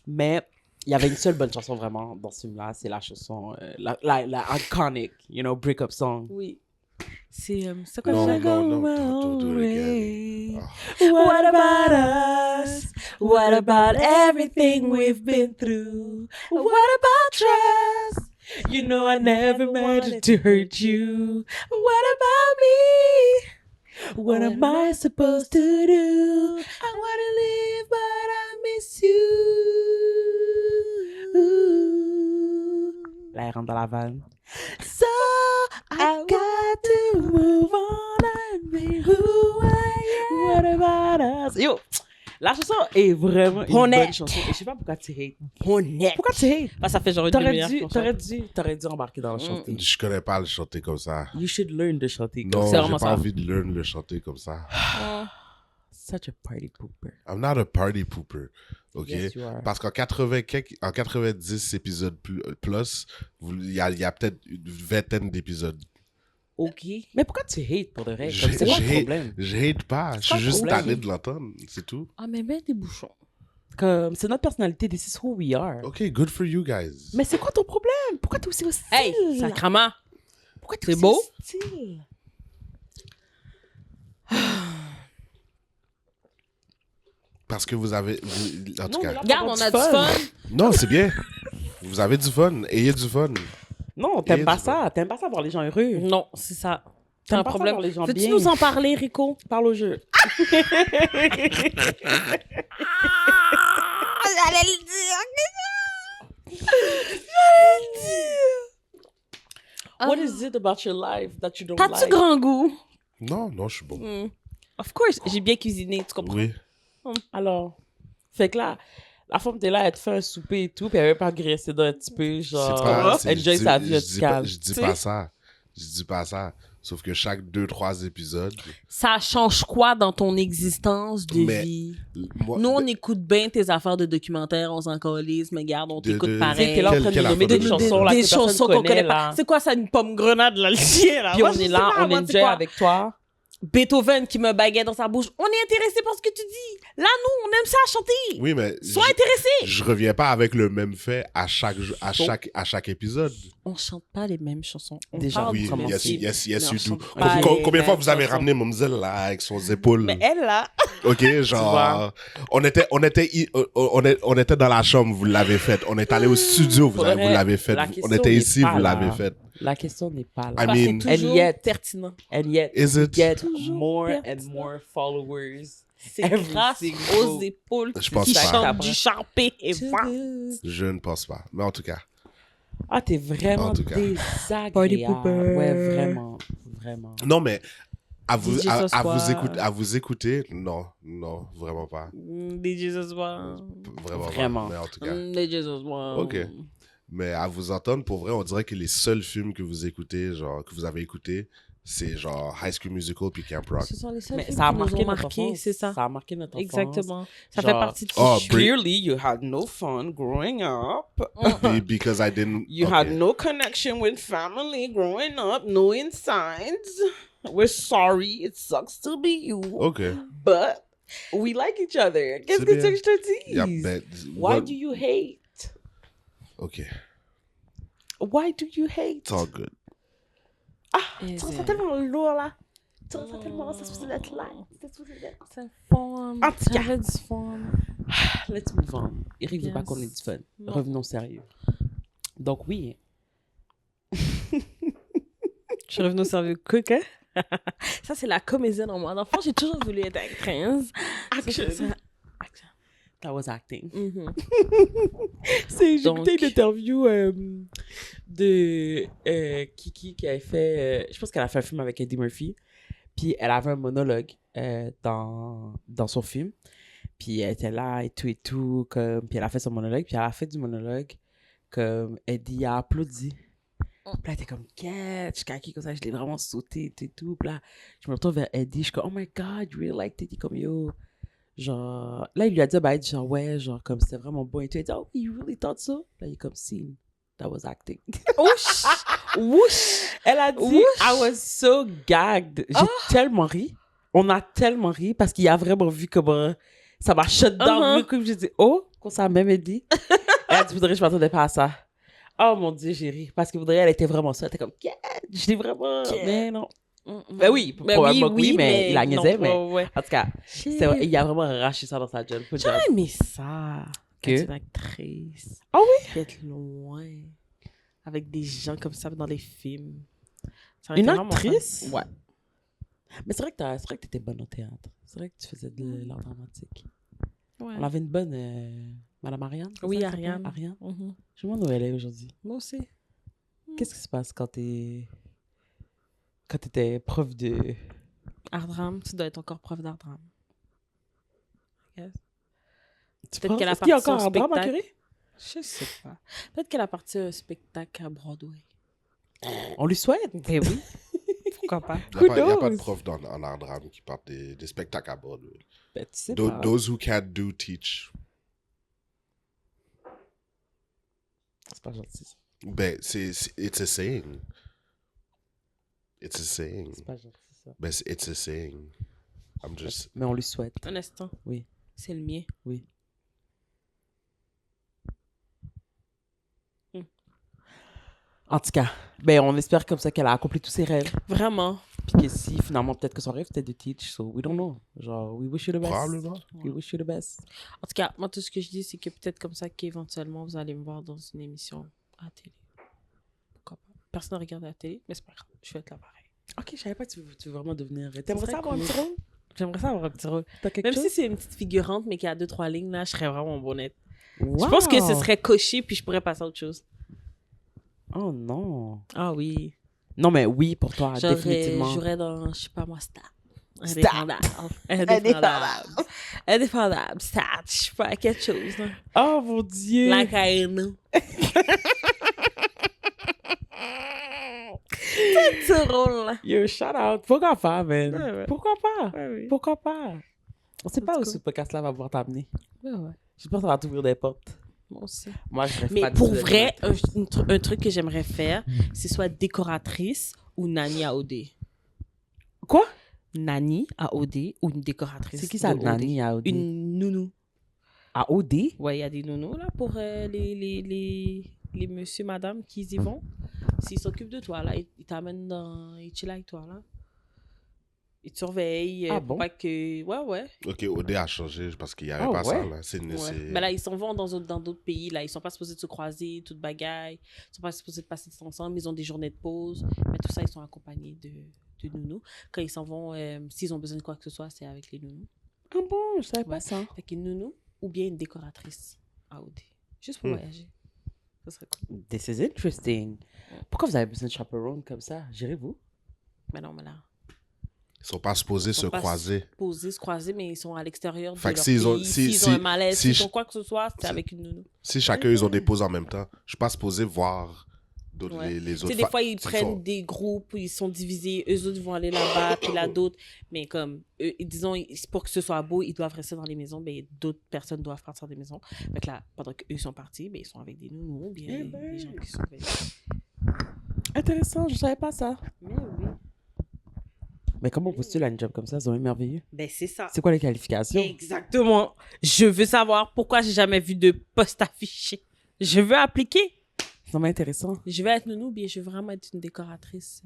Mais il y avait une seule bonne chanson vraiment dans ce film-là, c'est la chanson, la iconic, you know, breakup song. Oui. C'est Non, quoi don't do it again. What about us? What about everything we've been through? What about trust? You know I never meant to hurt you. What about me? What am I supposed to do? I wanna live, but I miss you. Là, elle rentre dans la vanne. So I got to move on and be who I am. What about us? Yo, la chanson est vraiment une Honnête. bonne chanson. Et je sais pas pourquoi tu hates. Honnête. Pourquoi tu hates? Ah, ça fait genre une demi-heure qu'on chante. T'aurais dû embarquer dans le chanter. Je connais pas le chanter comme ça. You should learn de chanter. Non, C'est j'ai vraiment pas ça. envie de learn le chanter comme ça. Such a party pooper. I'm not a party pooper. OK? Yes, you are. Parce qu'en 90 épisodes plus, il y a peut-être une vingtaine d'épisodes. OK. Mais pourquoi tu hates pour de vrai? Je- Comme, c'est quoi je le hate- problème? Je hate pas. Je pas suis le juste problème. tanné de l'entendre. C'est tout. Ah, mais mets des bouchons. Comme, c'est notre personnalité. This is who we are. OK, good for you guys. Mais c'est quoi ton problème? Pourquoi t'es aussi hostile? Hey, sacrement. Pourquoi t'es c'est aussi beau? hostile? Parce que vous avez... en tout Non, cas... là- Regarde, on a du fun. Non, c'est bien. Vous avez du fun. Ayez du fun. Non, Et t'aimes pas du ça. T'aimes pas ça voir les gens heureux. Non, c'est ça. T'as un pas problème? savoir les gens Veux-tu bien. nous en parler, Rico? Parle au jeu. J'allais le dire. What is it about your life that you don't T'as-tu like? grand goût? Non, je suis bon. Of course, j'ai bien cuisiné, tu comprends? Oui. Alors, fait que là, la femme était là, elle te fait un souper et tout, puis elle veut pas graisser d'un petit peu, C'est genre, pas. enjoy sa vie, être calme. Je dis pas ça. Je dis pas ça. Sauf que chaque 2-3 épisodes. Ça change quoi dans ton existence de Mais- vie? Moi, Nous, on écoute bien tes affaires de documentaire, on s'en calisse, mais garde, on t'écoute de- pareil. T'es là en train de Quelle nous nommer affaire des de chansons, là, des que personne chansons qu'on connaît pas. là. C'est quoi ça, une pomme grenade, là, le chien, là? Puis Moi, on je est sais là, pas, on moi, c'est enjoy quoi? avec toi. Beethoven qui me baguette dans sa bouche. On est intéressé par ce que tu dis. Là, nous, on aime ça chanter. Oui, mais. Sois intéressé. Je reviens pas avec le même fait à chaque épisode. On chante pas les mêmes chansons. On Déjà, parle Oui, du même yes, film, yes, mais on you do. chante pas Combien de fois les vous avez mêmes ramené Mamzelle là avec son épaule? chansons. Mais elle, là, Ok, genre, on était dans la chambre, vous l'avez fait. On est allé au studio, vous Faudrait- l'avez fait. la On question était n'est ici, pas vous là. l'avez fait. La question n'est pas là. I bah, mean- c'est toujours Elliot. pertinent. And yet, Is we it? get Toujours more and pertinent. more followers. C'est Every grâce single- aux épaules Je pense qui pas. chantent du champé et voilà. Je ne pense pas. Mais en tout cas, Ah, t'es vraiment En tout cas. désagréable. Party pooper. Ouais, vraiment. Vraiment. non, mais à vous, DJ ce soir. à vous écouter, non, vraiment pas. DJ ce soir. Vraiment. Mais en tout cas. DJ ce soir. Ok. Mais à vous entendre, pour vrai, on dirait que les seuls films que vous écoutez, genre, que vous avez écoutés, c'est genre High School Musical puis Camp Rock. Ce sont les seuls Mais films ça a qui nous marqué ont notre marqué, enfance. c'est ça. Ça a marqué notre enfance. Exactement. Ça Genre, fait partie de qui oh, je suis. Clearly, you had no fun growing up. Because I didn't. You ok. had no connection with family growing up, no insides. We're sorry, it sucks to be you. Ok. But we like each other. Qu'est-ce C'est que tu bien. veux que je te dise? Yeah, ben, Why well, do you hate? Ok. Why do you hate? It's all good. Tu ressens tellement lourd là. Tu ressens tellement ça se faisait d'être là. C'est supposé d'être- C'est fun. En tout cas. J'avais du fun. Let's move on. Eric veut pas Yes. qu'on ait du fun. Non. Revenons sérieux. Donc oui. Je suis revenue au service quick, hein? Ça, c'est la comédienne en moi. D'enfant, j'ai toujours voulu être actrice. Action. Ça- That was acting. Mhm. J'ai Donc- écouté une interview de Kiki qui avait fait... je pense qu'elle a fait un film avec Eddie Murphy. Puis elle avait un monologue dans son film. Puis elle était là et tout. Comme, puis elle a fait son monologue. Puis à la fin du monologue, comme Eddie a applaudi. Puis là, elle était comme, catch, kaki, comme ça. Je l'ai vraiment sauté et tout. Puis là, je me retourne vers Eddie. Je suis comme, oh my God, you really liked it. Il est comme, yo. Genre, là, il lui a dit, bah, genre, ouais, genre, comme c'était vraiment bon et tout. Il a dit, oh, you really thought so? Là, il est comme, scene. That was acting. Ouch! Ouch! Elle a dit, Ouch. I was so gagged. J'ai tellement ri. On a tellement ri parce qu'il a vraiment vu comment ça m'a shut down. Uh-huh. Comme j'ai dit, oh, qu'on ça même dit. Elle a dit, Voudrais, je m'attendais pas à ça. Oh mon Dieu, j'ai ri. Parce que Voudrais, elle était vraiment ça. Elle était comme, yeah, je l'ai vraiment. Mais non. Ben oui, probablement que oui, mais il a niaisé, mais ouais. en tout cas, il a vraiment arraché ça dans sa job. Good job. J'aurais aimé ça. Que? Être une actrice. Ah oui? Puis être loin. Avec des gens comme ça dans les films. Ça aurait Une été vraiment actrice? fun. Ouais. Mais c'est vrai que tu étais bonne au théâtre. C'est vrai que tu faisais de l'art dramatique. Ouais. On avait une bonne Madame Ariane. c'est Oui, ça qu'elle s'appelle? Ariane. Ariane. Mhm. Je me demande où elle est aujourd'hui. Moi aussi. Qu'est-ce qui se passe quand t'étais prof de... Art drame, tu dois être encore prof d'art drame. Yes. Tu Peut-être penses? qu'elle a Est-ce qu'il y a parti encore au un drame à spectacle. Curie? Je sais pas. Peut-être qu'elle a parti un spectacle à Broadway. On lui souhaite. Eh oui. Pourquoi pas? Il n'y a, pas de knows? prof en art drame qui partent des spectacles à bord. Ben, tu sais pas. Those who can't do, teach. C'est pas gentil. Ça. Ben, it's a saying. It's a saying. C'est pas gentil, ça. Ben, it's a saying. I'm just... Mais on lui souhaite. Un instant. Oui. C'est le mien. Oui. En tout cas, ben on espère comme ça qu'elle a accompli tous ses rêves. Vraiment. Puis que si finalement, peut-être que son rêve c'était de teach. So we don't know. Genre, we wish you the best. Probablement. We wish you the best. En tout cas, moi, tout ce que je dis, c'est que peut-être comme ça qu'éventuellement, vous allez me voir dans une émission à la télé. Pourquoi pas? Personne ne regarde la télé, mais c'est pas grave. Je vais être là pareil. Ok, je savais pas que tu veux vraiment devenir... Ça T'aimerais serait ça avoir un cool. petit rôle? J'aimerais ça avoir un petit rôle. T'as quelque Même chose? si c'est une petite figurante, mais qui a 2-3 lignes, là, je serais vraiment bonnette. Wow. Je pense que ce serait coché, puis je pourrais passer à autre chose. Oh non. Ah oui. Non, mais oui, pour toi, définitivement. J'aurais dans, je sais pas moi, Stat. Stat. Indéfendable. Stat. Je sais pas, quelque chose. Là. Oh mon Dieu. Like I know. C'est ce rôle-là. Yo, shout out. Pourquoi pas, man? Ouais, ouais. Pourquoi pas? Ouais, oui. Pourquoi pas? On sait pas où Let's go. ce podcast-là va pouvoir t'amener. Ouais, ouais. J'espère que ça va t'ouvrir des portes. Moi aussi. Moi, je rêve Mais pas du pour tout d'être vrai, animatrice. un truc que j'aimerais faire, c'est soit décoratrice ou nanny à OD. Quoi? Nanny à OD ou une décoratrice. C'est qui ça, de OD? Nani à OD? Une nounou. À OD? Ouais, il y a des nounous là pour les monsieur, madame qui y vont. S'ils s'occupent de toi, là, ils t'amènent dans. Ils chillent avec toi, là. Ils te surveillent. Ah pour bon? pas que. Ouais, ouais. Ok, OD a changé parce qu'il n'y avait Ah pas ça. ouais? Là. C'est, Ouais. Mais là, ils s'en vont dans d'autres pays. Là. Ils sont pas supposés de se croiser, toute bagaille. Ils sont pas supposés de passer du temps ensemble. Ils ont des journées de pause. Mais tout ça, ils sont accompagnés de nounous. Quand ils s'en vont, s'ils ont besoin de quoi que ce soit, c'est avec les nounous. Ah bon, je savais Ouais. pas ça. Fait qu'une nounou ou bien une décoratrice à OD. Juste pour voyager. Ça serait cool. This is interesting. Pourquoi vous avez besoin de chaperone comme ça? Gérez-vous. Mais non, mais là. Ils sont pas supposés Ils sont se pas croiser. Supposés se croiser, mais ils sont à l'extérieur de Fait que leur s'ils ont- pays. si- S'ils ont si- un malaise, si s'ils ont je- quoi que ce soit, c'est avec une nounou. Si chacun, ils ont des pauses en même temps, je suis pas supposé voir d'autres, Ouais. les Tu sais, autres. des fois, ils qui prennent sont- des groupes, ils sont divisés, eux autres vont aller là-bas, puis là, d'autres. Mais comme, disons, pour que ce soit beau, ils doivent rester dans les maisons, mais d'autres personnes doivent partir des maisons. Fait que là, pendant qu'eux sont partis, ben, ils sont avec des nounous, ou bien des gens qui sont avec. Intéressant, je savais pas ça. Mais oui. Mais comment postule à une job comme ça? C'est merveilleux. Ben, c'est ça. C'est quoi les qualifications? Exactement. Je veux savoir pourquoi j'ai jamais vu de poste affiché. Je veux appliquer. C'est intéressant. Je vais être nounou, bien je veux vraiment être une décoratrice.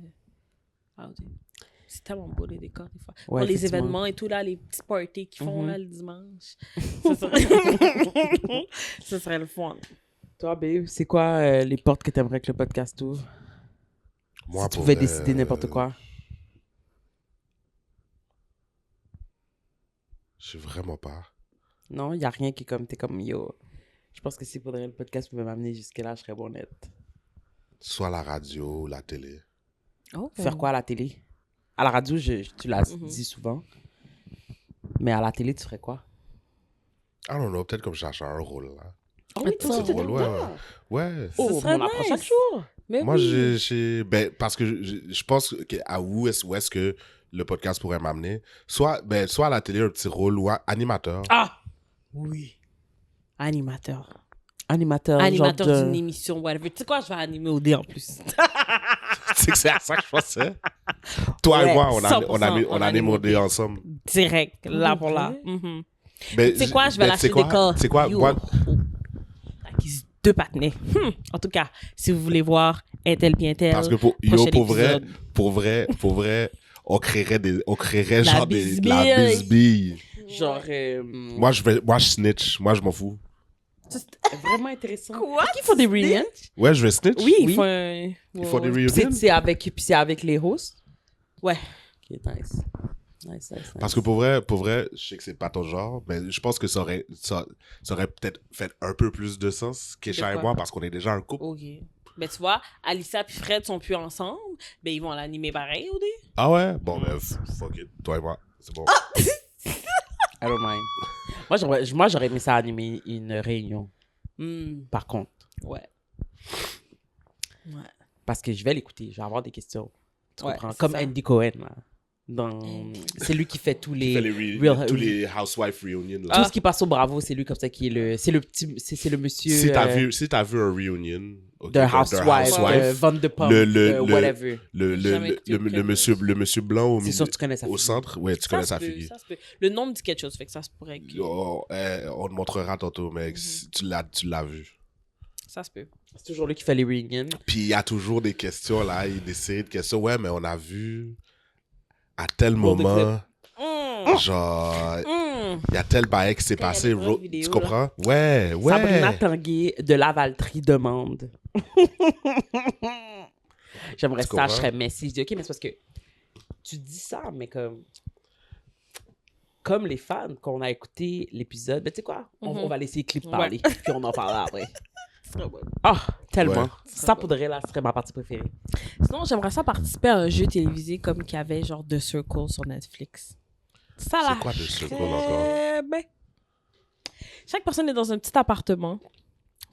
C'est tellement beau les décors des fois. Ouais, Pour les effectivement. événements et tout, là, les petits parties qu'ils font là, le dimanche. Ça serait le fun. Toi, babe, c'est quoi les portes que t'aimerais que le podcast ouvre? Moi, Si tu pour pouvais vrai, décider n'importe quoi. Je sais vraiment pas. Non, il n'y a rien qui est comme, t'es comme, yo. Je pense que si pour le podcast pouvait m'amener jusque-là, je serais bon honnête. Soit la radio, la télé. Oh. Faire quoi à la télé? À la radio, tu l'as dit souvent. Mais à la télé, tu ferais quoi? I don't know, peut-être comme je cherche un rôle, là. Oh oui, C'est t'es drôle, ouais. Ouais. Oh, Ce serait on apprend nice. chaque jour. Mais Moi, oui. ben, parce que je pense à où est-ce que le podcast pourrait m'amener. Soit à la télé, un petit rôle, ou animateur. Ah! Oui. Animateur. Animateur, Animateur genre d'une émission, whatever. Tu sais quoi, je vais animer au dé en plus. Tu sais que c'est à ça que je pensais. Toi Ouais, et moi, 100%, on anime au dé ensemble. Direct, là pour là. Ok. Mhm. Ben, Tu sais quoi, je vais lâcher des corps. Tu sais quoi, Yo. moi, Acquise 2 partenaires. En tout cas, si vous voulez voir Intel bien tel. parce que pour vrai, on créerait La genre la bisbille. bisbille. Genre, Moi, je snitch. Moi, je m'en fous. vraiment intéressant. Quoi? Est-ce qu'ils font des reunions? Ouais, je vais snitch. Oui, Oui. il faut un... Il faut des Ouais. reunions. C'est avec les hosts? Ouais. Ok, nice. Nice. Parce que pour vrai, je sais que c'est pas ton genre, mais je pense que ça aurait peut-être fait un peu plus de sens qu'Echa et quoi? moi, parce qu'on est déjà un couple. OK. Ben, tu vois, Alissa et Fred sont plus ensemble. Ben, ils vont l'animer pareil au dé. Ah ouais? Bon, ben, fuck it. Toi et moi, c'est bon. I don't mind. Moi, j'aurais aimé ça animer une réunion, par contre. Ouais. Ouais. Parce que je vais l'écouter, je vais avoir des questions. Tu Ouais, comprends? c'est Comme ça. Andy Cohen, là. C'est lui qui fait tous les... Real- tous les housewife reunions. là. Tout ce qui passe au Bravo, c'est lui comme ça qui est le... C'est le monsieur... Si t'as vu un reunion ok, de Housewife, Van de Pump, whatever. Jamais écouté aucun le monsieur blanc au C'est milieu, sûr que tu connais sa au figure. centre, ouais, tu connais sa se peut, figure. ça se peut. Le nom me dit quelque chose, fait que ça se pourrait que... Oh, on te montrera tantôt, mec. Si tu l'as vu. Ça se peut. C'est toujours lui qui fait les reunions. Puis il y a toujours des questions là, il y a des séries de questions. Ouais, mais on a vu à tel Pour des moment, genre, il y a tel bail qui s'est passé. des vraies vidéos, Tu comprends? Ouais, ouais. Sabrina Tanguay de Lavaltrie demande. J'aimerais Tu ça, comprends? je serais Messi. Je dis, OK, mais c'est parce que tu dis ça, mais comme les fans, quand on a écouté l'épisode, ben tu sais quoi, on va laisser Clip parler, puis on en parlera après. Ah, tellement. Ouais. Ça, pour de vrai, là, ce serait ma partie préférée. Sinon, j'aimerais ça participer à un jeu télévisé comme qu'il y avait genre The Circle sur Netflix. Ça, là. C'est quoi The Circle encore? Ben, chaque personne est dans un petit appartement.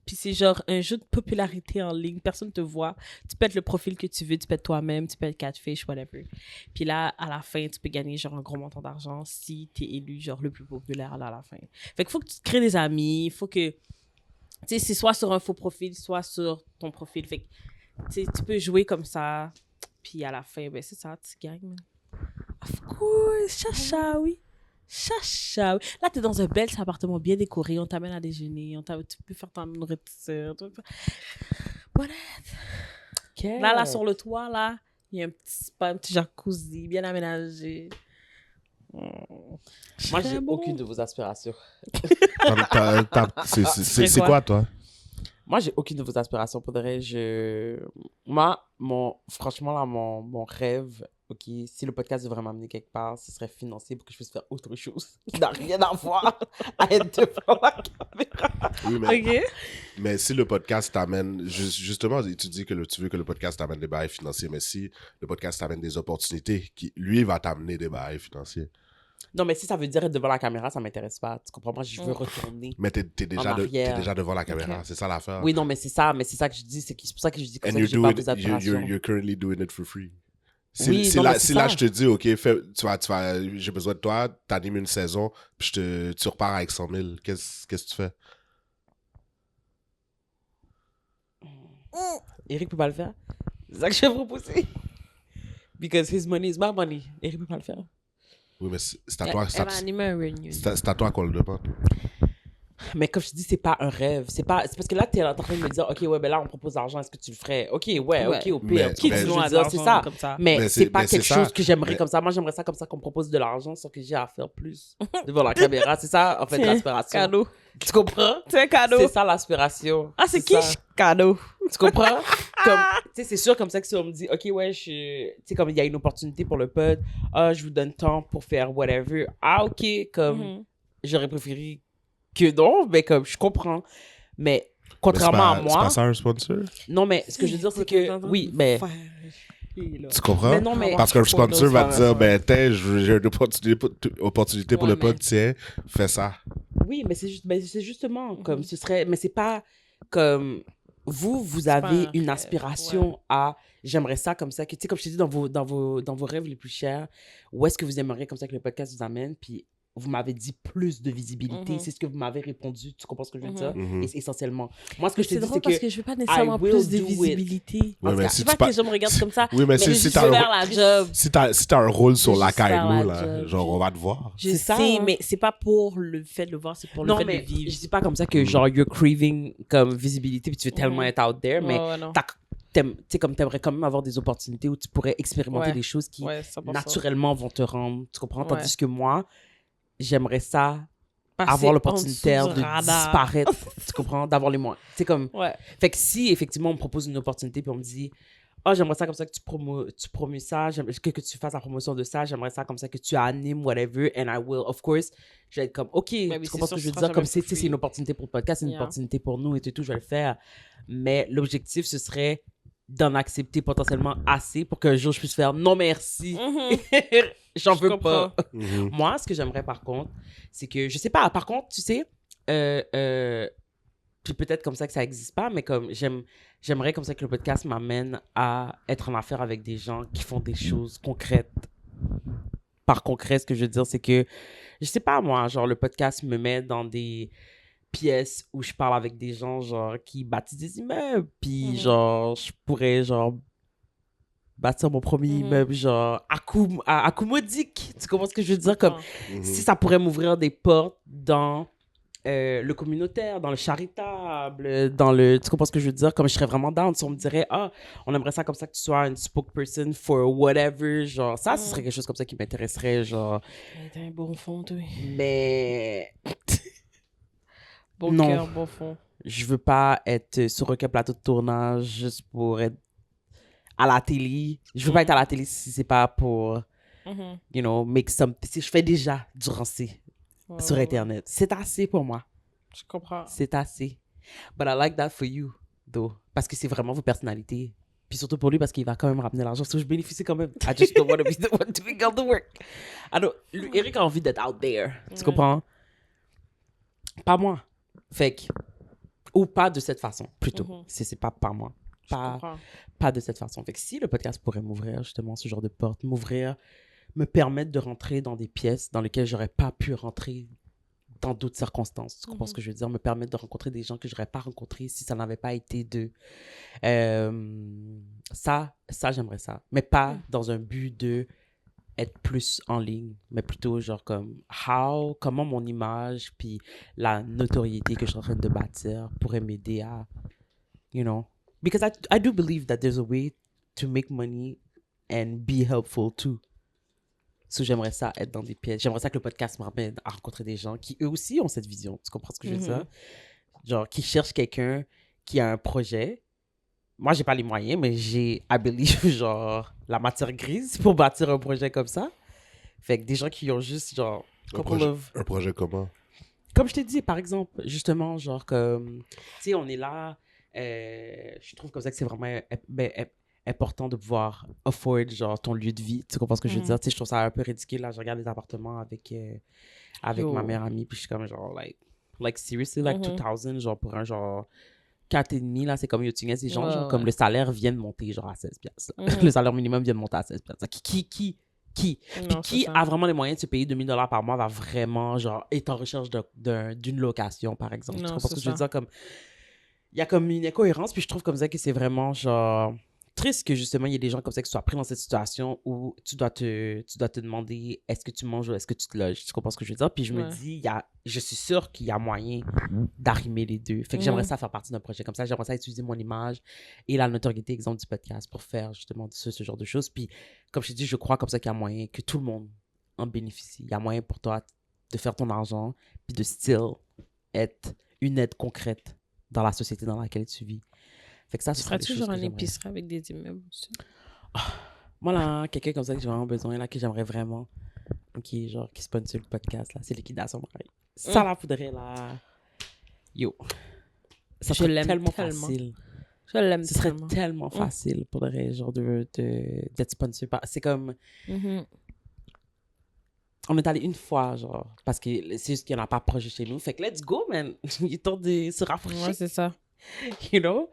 Puis c'est genre un jeu de popularité en ligne. Personne te voit. Tu peux être le profil que tu veux. Tu peux être toi-même. Tu peux être catfish, whatever. Puis là, à la fin, tu peux gagner genre un gros montant d'argent si t'es élu genre le plus populaire là, à la fin. Fait qu'il faut que tu te crées des amis. Il faut que... Tu sais, c'est soit sur un faux profil, soit sur ton profil. Fait que, tu sais, tu peux jouer comme ça. Puis à la fin, ben c'est ça, tu gagnes. Man. Of course, chacha, oui. Chacha, oui. Là, t'es dans un bel appartement bien décoré. On t'amène à déjeuner. Tu peux faire ta nourriture. Voilà. Okay. Là, sur le toit, là, il y a un petit spa, un petit jacuzzi bien aménagé. Moi, j'ai aucune de vos aspirations. C'est quoi, toi? Moi, j'ai aucune de vos aspirations. Pour de vrai, moi, franchement, là, mon rêve, OK, si le podcast devrait m'amener quelque part, ce serait financier pour que je puisse faire autre chose qui n'a rien à voir à être devant la caméra. Oui, mais si le podcast t'amène... Justement, tu dis que tu veux que le podcast t'amène des bails financiers, mais si le podcast t'amène des opportunités, lui, va t'amener des bails financiers. Non, mais si ça veut dire être devant la caméra, ça m'intéresse pas. Tu comprends? Moi, je veux retourner. Mais t'es déjà devant la caméra, c'est ça l'affaire. Oui, non, mais c'est ça que je dis. C'est pour ça que je dis que j'ai pas des aspirations. You're currently doing it for free. Si là, je te dis, OK, j'ai besoin de toi, t'animes une saison, puis tu repars avec 100 000, qu'est-ce que tu fais? Eric peut pas le faire. C'est ça que je vais proposer. Because his money is my money. Eric peut pas le faire. Oui, mais c'est à toi. Elle va animer un reunion. C'est à toi qu'on le demande. Mais comme je te dis, c'est pas un rêve. C'est parce que là, t'es en train de me dire, OK, ouais, ben là, on propose l'argent, est-ce que tu le ferais? OK, ouais. OK, au pire. C'est ça. Mais c'est pas quelque chose que j'aimerais comme ça. Moi, j'aimerais ça comme ça qu'on me propose de l'argent sans que j'ai à faire plus devant la caméra. C'est ça, en fait, l'aspiration. Cadeau. Tu comprends? C'est un cadeau. C'est ça, l'aspiration. Ah, c'est qui? Cadeau. Tu comprends? Comme, tu sais, c'est sûr comme ça que si on me dit, OK, ouais, tu sais, comme il y a une opportunité pour le pod, je vous donne temps pour faire whatever. Ah, OK, comme, j'aurais préféré que non, mais comme, je comprends. Mais contrairement à moi... C'est pas ça un sponsor? Non, mais ce que je veux dire, c'est que... Oui, mais... Tu comprends? Mais non, mais... Parce qu'un sponsor va te dire, ben, j'ai une opportunité pour le pod, tiens, fais ça. Oui, mais c'est justement comme ce serait... Mais c'est pas comme... Vous avez une aspiration à... J'aimerais ça comme ça. Tu sais, comme je te dis, dans vos rêves les plus chers, où est-ce que vous aimeriez comme ça que le podcast vous amène, puis vous m'avez dit plus de visibilité. C'est ce que vous m'avez répondu. Tu comprends ce que je veux dire? Et essentiellement. Moi, ce que je te dis, c'est que... parce que je veux pas nécessairement plus de visibilité. Oui, mais si pas que les gens me regardent comme ça. Oui, mais si t'as un rôle sur la Kaino, là, genre, on va te voir. Je sais, mais c'est pas pour le fait de le voir, c'est pour le fait de vivre. Je dis pas comme ça que, genre, you're craving comme visibilité, puis tu veux tellement être out there, mais tu sais, comme t'aimerais quand même avoir des opportunités où tu pourrais expérimenter des choses qui, naturellement, vont te rendre... Tu comprends? Tandis que moi... J'aimerais ça avoir l'opportunité de disparaître, tu comprends, d'avoir les moyens. C'est comme... Fait que si, effectivement, on me propose une opportunité puis on me dit « j'aimerais ça comme ça que tu promues ça, que tu fasses la promotion de ça, j'aimerais ça comme ça que tu animes, whatever, and I will, of course. » Je vais être comme « OK, tu comprends ce que je veux dire? Comme c'est une opportunité pour le podcast, c'est une opportunité pour nous et tout, je vais le faire. » Mais l'objectif, ce serait d'en accepter potentiellement assez pour qu'un jour je puisse faire « Non, merci. » J'en veux pas. Moi, ce que j'aimerais par contre, c'est que, je sais pas, par contre, tu sais, puis peut-être comme ça que ça existe pas, mais comme j'aimerais comme ça que le podcast m'amène à être en affaire avec des gens qui font des choses concrètes. Par concret, ce que je veux dire, c'est que, je sais pas moi, genre le podcast me met dans des pièces où je parle avec des gens, genre, qui bâtissent des immeubles, puis genre, je pourrais, genre, bâtir mon premier immeuble, genre, accommodique. Tu comprends ce que je veux dire? Comme, si ça pourrait m'ouvrir des portes dans le communautaire, dans le charitable, dans le... Tu comprends ce que je veux dire? Comme, je serais vraiment down. Si on me dirait, on aimerait ça comme ça que tu sois une spokesperson for whatever, genre, ça, ce serait quelque chose comme ça qui m'intéresserait, genre... T'as un bon fond, toi. Mais... Bon cœur, bon fond. Je veux pas être sur un plateau de tournage juste pour être à la télé. Je veux pas être à la télé si c'est pas pour you know, make something. Je fais déjà du rancé Ouais, sur ouais, Internet. C'est assez pour moi. Je comprends. C'est assez. But I like that for you, though. Parce que c'est vraiment vos personnalités. Puis surtout pour lui, parce qu'il va quand même ramener l'argent. So, je bénéficie quand même. I just don't want to be the one doing all the work. Alors, Eric a envie d'être out there. Tu comprends? Pas moi. Fait que... Ou pas de cette façon, plutôt. C'est pas moi. Pas de cette façon. Fait que si le podcast pourrait m'ouvrir, justement, ce genre de porte, me permettre de rentrer dans des pièces dans lesquelles j'aurais pas pu rentrer dans d'autres circonstances. Tu comprends ce que je veux dire? Me permettre de rencontrer des gens que j'aurais pas rencontrés si ça n'avait pas été de... ça, j'aimerais ça. Mais pas dans un but de être plus en ligne, mais plutôt genre comme comment mon image puis la notoriété que je suis en train de bâtir pourrait m'aider à, you know, because I do believe that there's a way to make money and be helpful too. So j'aimerais ça être dans des pièces. J'aimerais ça que le podcast me ramène à rencontrer des gens qui eux aussi ont cette vision. Tu comprends ce que je veux dire? Genre qui cherchent quelqu'un qui a un projet. Moi, j'ai pas les moyens, mais j'ai, I believe, genre, la matière grise pour bâtir un projet comme ça. Fait que des gens qui ont juste, genre, Un projet comment? Comme je t'ai dit, par exemple, justement, genre, comme, tu sais, on est là, je trouve comme ça que c'est vraiment important de pouvoir afford, genre, ton lieu de vie. Tu comprends ce que je veux dire? Tu sais, je trouve ça un peu ridicule, là, je regarde les appartements avec ma meilleure amie, puis je suis comme, genre, like seriously, like 2000, genre, pour un, genre... 4,5, là, c'est comme tu gagnes ces gens, genre, comme le salaire vient de monter, genre, à 16 piastres. Le salaire minimum vient de monter à 16 piastres. Qui a vraiment les moyens de se payer 2000 $ par mois va vraiment, genre, être en recherche d'une location, par exemple. Tu comprends ce que je veux dire? Comme, il y a comme une incohérence, puis je trouve comme ça que c'est vraiment, genre, triste que, justement, il y ait des gens comme ça qui soient pris dans cette situation où tu dois te demander est-ce que tu manges ou est-ce que tu te loges. Tu comprends ce que je veux dire? Puis je me dis, je suis sûre qu'il y a moyen d'arrimer les deux. Fait que j'aimerais ça faire partie d'un projet comme ça. J'aimerais ça utiliser mon image et la notoriété, exemple, du podcast pour faire, justement, ce genre de choses. Puis, comme je te dis, je crois comme ça qu'il y a moyen que tout le monde en bénéficie. Il y a moyen pour toi de faire ton argent puis de still être une aide concrète dans la société dans laquelle tu vis. Fait que ça, ce serait toujours une épicerie avec des immeubles aussi. Moi, là, quelqu'un comme ça que j'ai vraiment besoin, là, que j'aimerais vraiment, qui sponsor le podcast, là, c'est Liquidation Marie. Ça, là, faudrait, là... Yo. Ça serait tellement facile. Je l'aime Ce serait tellement facile pour le genre d'être sponsor. C'est comme... On est allé une fois, genre, parce que c'est juste qu'il n'y en a pas proche de chez nous. Fait que let's go, man. Il est temps de se rafraîchir. Ouais, c'est ça. You know?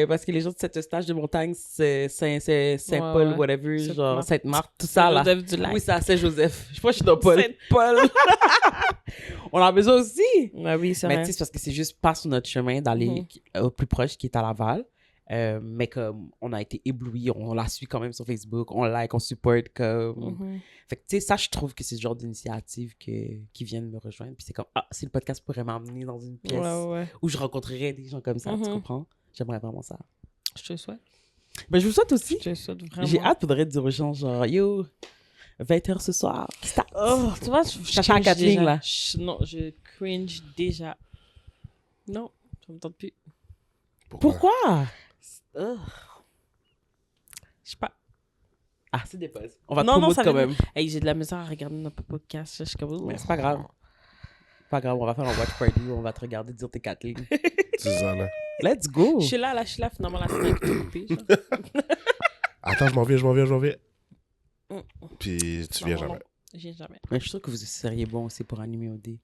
Parce que les gens de cette stage de montagne, c'est Saint-Paul, whatever, genre Sainte-Marthe, tout ça, là. Oui, c'est à Saint-Joseph. Je pense que je suis dans Paul. Saint-Paul. On a besoin aussi. Ouais, oui, c'est Mais vrai. tu sais, c'est parce que c'est juste pas sur notre chemin d'aller au plus proche, qui est à Laval. Mais comme on a été éblouis, on la suit quand même sur Facebook, on like, on supporte comme... Fait que tu sais, ça, je trouve que c'est ce genre d'initiative qui viennent me rejoindre. Puis c'est comme, si le podcast pourrait m'emmener dans une pièce où je rencontrerais des gens comme ça, tu comprends? J'aimerais vraiment ça. Je te souhaite. Ben, je vous souhaite aussi. Je te souhaite vraiment. J'ai hâte, faudrait dire aux gens, genre, yo, 20h ce soir. Oh, tu vois, je cherche à Kathleen, là. Non, je cringe déjà. Non, ça me tente plus. Pourquoi? Je sais pas. Ah, c'est des pauses. On va te promouvoir quand même. Hey, j'ai de la misère à regarder notre podcast. Je suis comme... Mais c'est pas grave. Pas grave, on va faire un watch party où on va te regarder dire tes 4 lignes. C'est ça, là. Let's go. Je suis là, finalement, la semaine qui est coupée. Attends, je m'en viens. Puis tu viens jamais. Je viens jamais. Mais je suis sûr que vous seriez bon aussi pour animer OD. Tu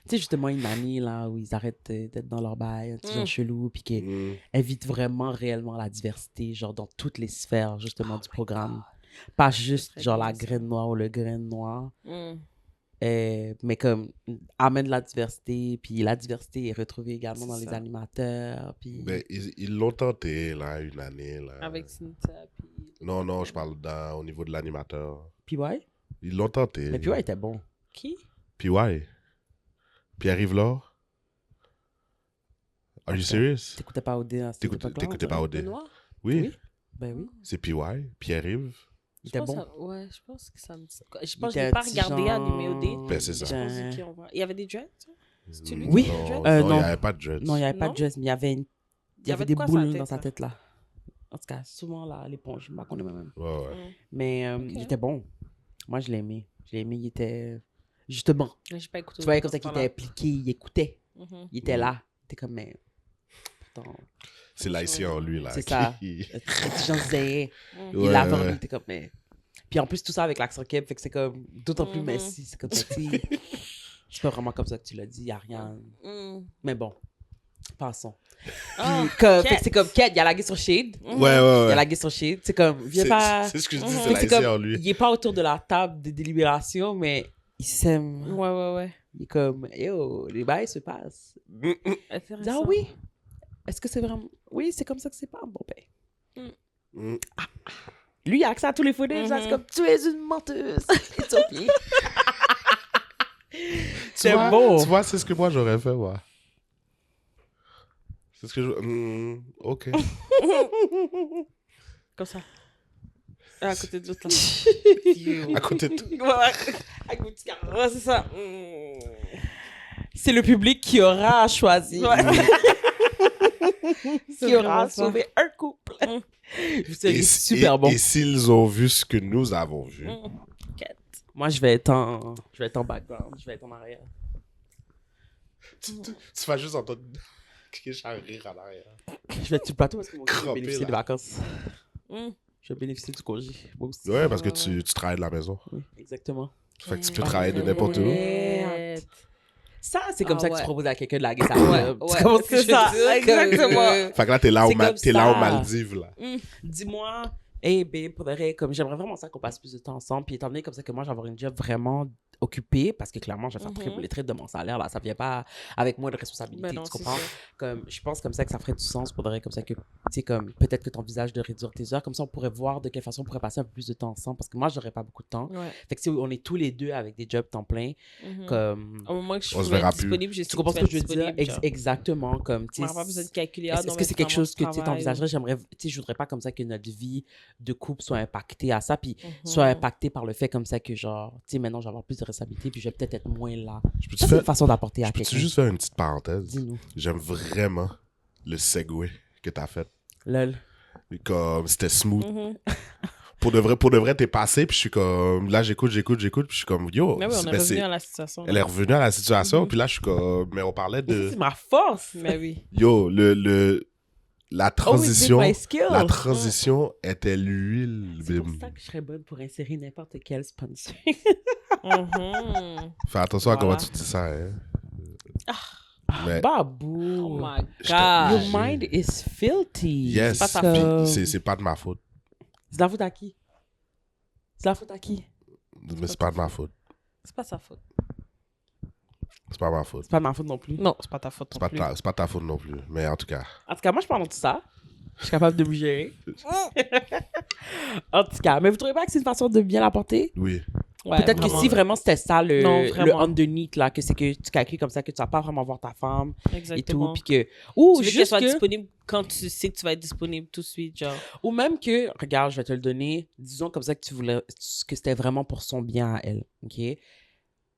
sais, justement, une année là où ils arrêtent d'être dans leur bail, un petit genre chelou, puis qu'ils invitent vraiment réellement la diversité, genre dans toutes les sphères, justement, du programme. Pas juste, genre, la graine noire ou le grain noir. Mais comme, amène la diversité, puis la diversité est retrouvée également dans les animateurs. Puis... Ben, ils l'ont tenté, là, une année. Là. Avec Cynthia, puis... Non, je parle au niveau de l'animateur. PY? Ils l'ont tenté. Mais PY était bon. Qui? PY. Pierre-Yves Laure. Are you serious? T'écoutais pas OD à cette époque-là? T'écoutais pas OD? Benoît? Oui. Ben oui. C'est PY, Pierre-Yves. Il était bon. Ouais, je pense que ça me dit quoi. Je pense que je l'ai pas regardé animé OD. Ben, c'est ça. Il y avait des dreads? C'est lui Oui. qui avait des dreads? Non, il non. n'y avait pas de dreads. Non, il n'y avait pas de dress, mais il y avait, il y avait des quoi boules sa tête, dans sa là? tête, là. En tout cas, souvent, là, l'éponge, je ne connais même. Ouais. Mais il était bon. Moi, je l'aimais. Je l'aimais, il était... Justement, J'ai pas écouté. tu voyais comme ça qu'il était impliqué, il écoutait. Mhm. Il était là. T'es comme, mais... Pourtant, C'est l'haïtien en lui, là. c'est ça. qui- L'intelligence zéée. Il Ouais, est là avant ouais. lui, t'es comme, mais... Puis en plus, tout ça avec l'accent keb, fait que c'est comme d'autant plus Mhm. Messi. C'est comme ça, tu sais. C'est pas vraiment comme ça que tu l'as dit, y a rien. Mhm. Mais bon, passons. Ah, Puis, fait que Kat. c'est comme Kat, il y a la guerre sur Shade. Ouais, ouais, Il y a ouais. la guerre sur Shade. C'est comme, viens C'est pas... c'est ce que je dis, Mhm. c'est Fait que c'est l'haïtien en comme, lui. il est pas autour de la table de délibération, mais il s'aime. Ouais. Il est comme, yo, les bails se passent. Il dit, ah Intéressant. oui? Est-ce que c'est vraiment... Oui, c'est comme ça que c'est pas. Bon, ben... Mm. Lui, il a accès à tous les footage. Mhm. C'est comme, tu es une menteuse. It's okay. Tu C'est vois- beau. Tu vois, c'est ce que moi, j'aurais fait, moi. C'est ce que je... OK. Comme ça. À côté de l'autre, là. À côté de toi. Ouais, avec mon petit carreau. Ouais, c'est ça. C'est le public qui aura choisi. C'est Qui aura vraiment ça. sauvé un couple. C'est Et, super bon. et s'ils ont vu ce que nous avons vu, Moi, je vais être en background. Je vais être en arrière. tu vas juste entendre quelqu'un rire à l'arrière. Je vais être sur le plateau parce que moi aussi, je vais Crampé, bénéficier là. des vacances. Mm. Je vais bénéficier du congé. Moi aussi. Ouais, parce que tu travailles de la maison. Oui, exactement. Fait que tu peux travailler de n'importe où. Ouais. Ça, c'est comme Ah ça que ouais. tu proposes à quelqu'un de la gueule. Ouais, Tu comprends ce que c'est je veux ça, dire? exactement. Fait que là, t'es là, C'est comme t'es là aux ça. Maldives, là. Dis-moi, hey babe, pour de vrai, comme j'aimerais vraiment ça qu'on passe plus de temps ensemble. Puis étant donné comme ça que moi, j'ai avoir une job vraiment occupée, parce que clairement, je vais faire triple les traits de mon salaire, là. Ça vient pas avec moins de responsabilité, Ben non, tu c'est comprends? ça. Comme, je pense comme ça que ça ferait du sens pour de vrai, comme ça que, tu sais, comme, peut-être que tu envisages de réduire tes heures. Comme ça, on pourrait voir de quelle façon on pourrait passer un peu plus de temps ensemble. Parce que moi, j'aurais pas beaucoup de temps. Ouais. Fait que si on est tous les deux avec des jobs temps plein, comme. Au moment que je On se vais verra être plus. disponible, je sais Tu comprends ce que je veux dire? Exactement. Exactement. Comme, tu On sais, n'a pas besoin de calculer. est-ce que c'est quelque chose que tu envisagerais? J'aimerais, tu sais, je voudrais pas comme ça que notre vie de couple soit impactée à ça, puis soit impactée par le fait comme ça que, genre, tu sais, maintenant, je vais avoir plus de responsabilités, puis je vais peut-être être moins là. Je peux-tu Ça, c'est une faire... façon d'apporter à Je peux-tu quelqu'un. juste faire une petite parenthèse? Dis-nous. J'aime vraiment le segue que t'as fait. Lol. Comme, c'était smooth. Pour de vrai, t'es passé, puis je suis comme... Là, j'écoute, puis je suis comme, yo... Mais oui, on est ben, revenu à la situation. Elle est revenue à la situation, puis là, je suis comme... Mais on parlait Mais ça, de... c'est ma force. Mais oui. Yo, la transition... my skill. La transition était l'huile. C'est pour ça que je serais bonne pour insérer n'importe quel sponsor. Mhm. Fais attention à comment Voilà. tu dis ça, hein. Mais- Babou. Oh my Je Your God. t'ai- mind is filthy. Yes, pas ta Comme- c'est pas de ma faute. C'est de la faute à qui? C'est de la faute à qui? Mais c'est pas de ma faute. C'est pas sa faute. C'est pas ma faute. C'est pas de ma faute non plus. Non, c'est pas ta faute C'est non pas, plus. c'est pas ta faute non plus. Mais en tout cas, En tout cas, moi, je parle de tout ça. Je suis capable de me gérer. En tout cas, mais vous trouvez pas que c'est une façon de bien l'apporter? oui. Ouais, Peut-être que vraiment. si vraiment c'était ça Non, le vraiment. underneath, là, que c'est que tu calcules comme ça, que tu vas pas vraiment voir ta femme et tout, Exactement. puis que... Ou Tu veux qu'elle juste soit que... disponible quand tu sais que tu vas être disponible tout de suite, genre. Ou même que, regarde, je vais te le donner, disons comme ça que tu voulais, que c'était vraiment pour son bien à elle, ok?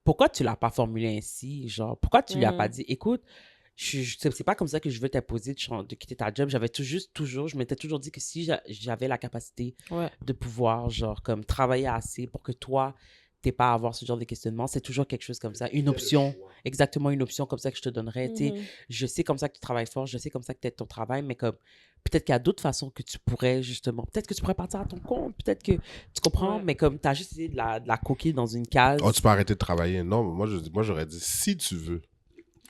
Pourquoi tu l'as pas formulé ainsi, genre? Pourquoi tu lui as pas dit, écoute, c'est pas comme ça que je veux t'imposer de quitter ta job. J'avais je m'étais toujours dit que si j'avais la capacité Ouais. de pouvoir, genre, comme travailler assez pour que toi, t'aies pas à avoir ce genre de questionnement, c'est toujours quelque chose comme ça, une option, exactement une option comme ça que je te donnerais, tu sais. Je sais comme ça que tu travailles fort, je sais comme ça que tu aides ton travail, mais comme peut-être qu'il y a d'autres façons que tu pourrais justement, peut-être que tu pourrais partir à ton compte, peut-être que tu comprends, Ouais. mais comme tu as juste essayé de la coquille dans une case. Oh, tu peux arrêter de travailler. Non, moi j'aurais dit si tu veux.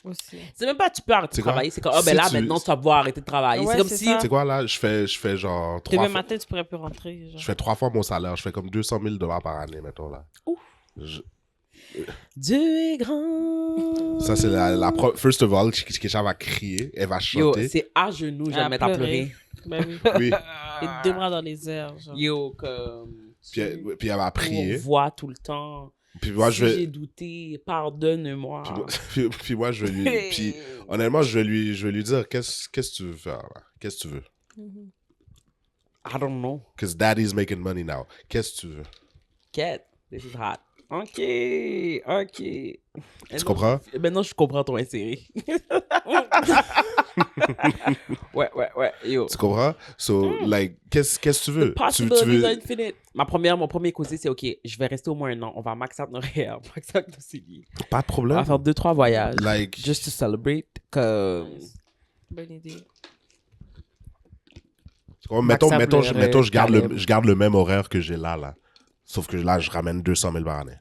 Aussi. C'est même pas tu peux arrêter de C'est quoi? travailler, c'est comme, oh ben Si là tu- maintenant tu vas pouvoir arrêter de travailler. Ouais, c'est comme c'est si, ça. Tu sais quoi, là, je fais genre 3 Demain fois. matin, tu pourrais plus rentrer. Genre. Je fais 3 fois mon salaire. Je fais comme 200 000 $ par année, mettons, là. Ouf. Je- Dieu est grand. Ça, c'est first of all, Kisha va crier, elle va Yo, chanter. c'est à genoux, je vais À me mettre à pleurer. pleurer. Ben oui. Oui. Et deux bras dans les airs, genre. Yo, comme. Puis elle va On prier. voit tout le temps. Puis moi, Si je vais. j'ai douté, pardonne-moi. Puis moi, je vais lui. Puis honnêtement, je vais lui dire qu'est-ce que tu veux faire, là? Qu'est-ce que tu veux? I don't know. Because daddy's making money now. Qu'est-ce que tu veux? Cat, this is hot. OK. Tu Tu comprends? Maintenant, je comprends ton inséré. Ouais. Yo. Tu comprends? So, like, qu'est-ce que tu veux? Possibilities are infinite. Mon premier causé, c'est OK, je vais rester au moins un an. On va max out nos rêves, max out nos CDI. Pas de On problème. va faire 2-3 voyages. Like, Just to celebrate. Comme... Bonne idée. mettons, Max mettons, Abler, mettons, je Caleb. garde le même horaire que j'ai là. Sauf que là, je ramène 200 000 par année.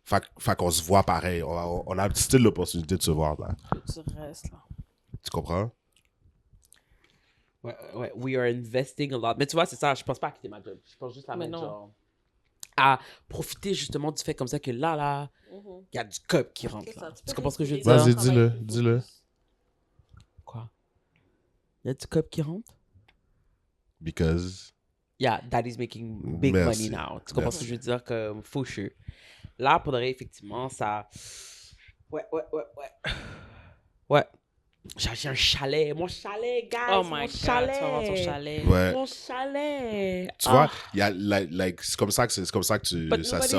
Fait qu'on se voit pareil. On a still l'opportunité de se voir, là. Tu restes là. Tu comprends? Ouais, we are investing a lot. Mais tu vois, c'est ça, je pense pas à quitter ma job. Je pense juste à Mais mettre non. genre... À profiter justement du fait comme ça que là, il y a du cop qui rentre. C'est ça, Là. tu Tu peux comprends ce que je veux respirer. dire? Vas-y, dis-le. Quoi? Il y a du cop qui rentre? Because... Yeah, daddy's making big Merci. money now. Tu comprends Merci. ce que je veux dire? Comme, for sure. Là, pour de vrai, effectivement, ça... Ouais. J'ai un chalet. Mon chalet, guys. Oh mon my God, chalet. tu vas voir ton chalet. Ouais. Mon chalet. Tu vois, il y a, like, c'est comme ça que ça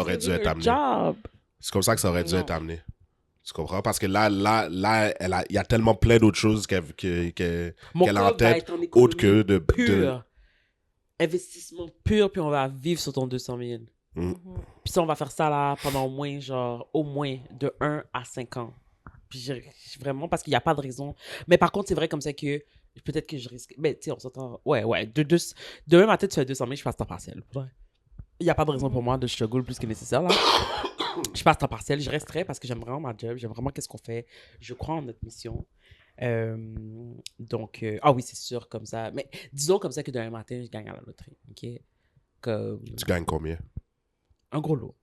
aurait dû être amené. Job. C'est comme ça que ça aurait dû Non. être amené. Tu comprends? Parce que là, il y a tellement plein d'autres choses Mon qu'elle a en club va tête, être en autre que économie de... pur. Investissement pur, puis on va vivre sur ton 200 000. Puis ça, on va faire ça là pendant au moins de 1 à 5 ans. Puis vraiment, parce qu'il n'y a pas de raison. Mais par contre, c'est vrai comme ça que peut-être que je risque... Mais tu sais, on s'entend... Ouais. Demain matin, tu fais 200 000, je passe temps partiel. Ouais. Il n'y a pas de raison pour moi de struggle plus que nécessaire là. Je passe temps partiel, je resterai parce que j'aime vraiment ma job, j'aime vraiment qu'est-ce qu'on fait. Je crois en notre mission. Donc, ah oui, c'est sûr, comme ça. Mais disons comme ça que demain matin, je gagne à la loterie. OK? Comme Tu gagnes combien? un gros lot.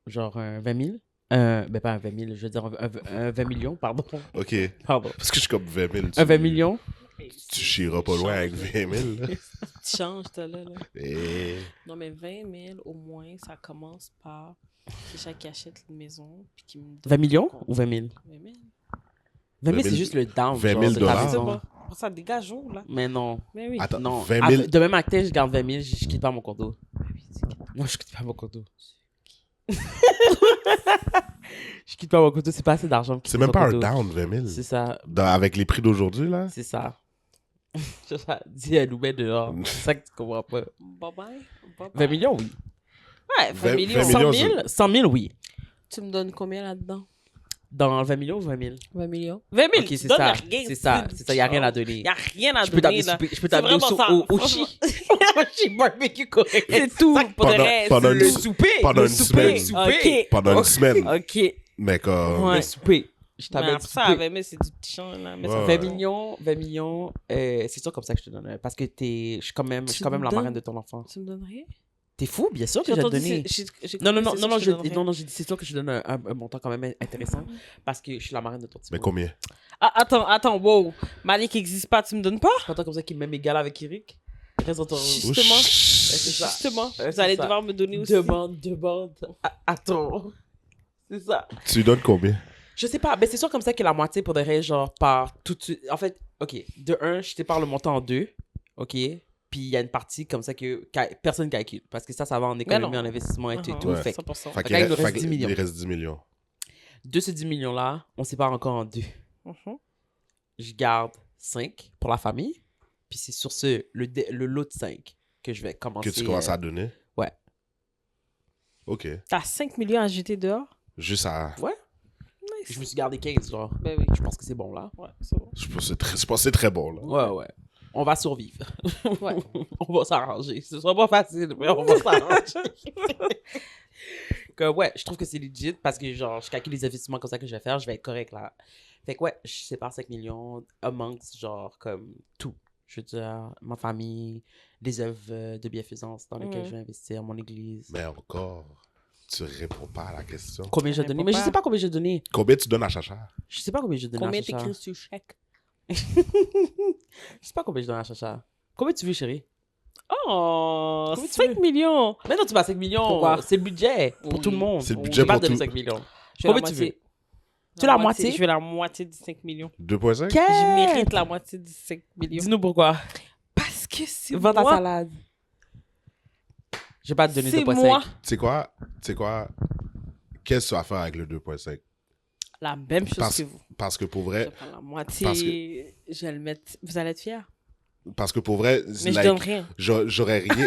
Genre un 20 000. Ben pas un 20 000, je veux dire un 20 millions, pardon. OK. Pardon. Parce que je suis comme 20 000. Un 20 millions. Tu chieras pas loin avec 20 000. là. Tu changes, t'as là. Et... Non, mais 20 000, au moins, ça commence par quelqu'un qui achète une maison puis qui me donne 20 millions un compte. ou 20 000? 20 000. 20 000, 20 000, c'est juste le down. 20 000 genre, de ta dollars. maison. C'est pas. Pour ça, dégageons, là. Mais non. Mais oui. Attends, Non. 20 000... Demain matin, je garde 20 000, je quitte pas mon condo. Non, je quitte pas mon condo. Je quitte pas mon condo, c'est pas assez d'argent pour C'est quitter même son pas un condo. down, 20 000. C'est ça. Avec les prix d'aujourd'hui, là? C'est ça. Dis, elle nous met dehors. C'est ça que tu comprends pas. Bye-bye. 20 millions, oui. Ouais, 20 millions. 20 100 millions, 000, 100 000, oui. Tu me donnes combien là-dedans? Dans 20 millions ou 20 000? 20 millions. 20 000, Ok, tu c'est donnes ça. rien. C'est ça. C'est ça, il n'y a rien à donner. Il n'y a rien à Je peux donner, t'amener là. souper- je peux C'est t'amener vraiment ça. au chi. Au chi barbecue correct. C'est tout. Pour le Pendant- reste. pendant Le une- souper. pendant le une souper. semaine. OK. Pendant une semaine. OK. Mais comme... Ouais. Le souper. Je Mais t'amène après ça, souper. 20 000, c'est du petit champ, là. Mais ça Ouais. fait 20 millions, c'est sûr comme ça que je te donne. Parce que je suis quand même Tu la me marraine donnes? de ton enfant. Tu me donnes rien? T'es fou, bien sûr que J'ai je vais te entendu, donner. j'ai Non, compris, c'est sûr que je te donnerais. non, j'ai dit c'est sûr que je te donne un montant quand même intéressant parce que je suis la marraine de ton petit Mais bout. combien? Ah, attends, wow. Malik n'existe pas, tu me donnes pas? Pas tant comme ça qu'il m'aime égal avec Eric. Reste dans ton... Justement. c'est ça. Justement, Ouais, vous c'est allez ça. devoir me donner aussi. Demande. Attends. C'est ça. Tu lui donnes combien? Je sais pas, mais c'est sûr comme ça que la moitié pour des raisons, genre, par tout de suite. En fait, ok, de 1, je sépare le montant en 2, ok? Puis il y a une partie comme ça que personne calcule. Parce que ça va en économie, non. en investissement et tout. Uh-huh. tout. Ouais. Fait que 100%. Fait qu'il nous reste fait 10 millions. Il reste 10 millions. de ces 10 millions-là, on sépare encore en 2. Mhm. Je garde 5 pour la famille. Puis c'est sur le lot de 5 que je vais commencer. Que tu commences à donner? Ouais. OK. T'as 5 millions à jeter dehors? Juste à... Ouais. Nice. Je me suis gardé 15, genre. Ben oui. Je pense que c'est bon, là. Ouais, c'est bon. Je pense que c'est très bon, là. Ouais. On va survivre. Ouais. On va s'arranger. Ce sera pas facile, mais on va s'arranger. Que ouais, je trouve que c'est legit parce que genre, je calcule les investissements comme ça que je vais faire, je vais être correct là. Fait que ouais, je sépare 5 millions amongst genre comme tout. Je veux dire, ma famille, les œuvres de bienfaisance dans lesquelles je vais investir, mon église. Mais encore, tu réponds pas à la question. Combien j'ai Ça donné? répond Mais je pas. sais pas combien j'ai donné. Combien tu donnes à Chacha? Je sais pas combien j'ai donné Combien à Chacha. t'écris sur chèque? Je sais pas combien j'ai donné à Chacha. Combien tu veux, chérie? Oh, Combien tu 5 veux? millions! Mais non, tu m'as 5 millions. Pourquoi? C'est le budget pour Oui. tout le monde. C'est le Je budget vais pas pour donner tout. 5 millions. Je veux Combien la tu veux? moitié. Tu veux la moitié? Je veux la moitié du 5 millions. 2,5? Je mérite la moitié du 5 millions. Dis-nous pourquoi. Parce que c'est Vends ta moi. salade. Je vais pas te donner C'est 2,5. moi. Tu sais quoi? qu'est-ce que tu vas faire avec le 2,5? La même chose que vous. Parce que pour Je vrai, vais prendre la moitié, je vais le mettre. Vous allez être fiers. parce que pour vrai, Mais je donne rien. j'aurais rien.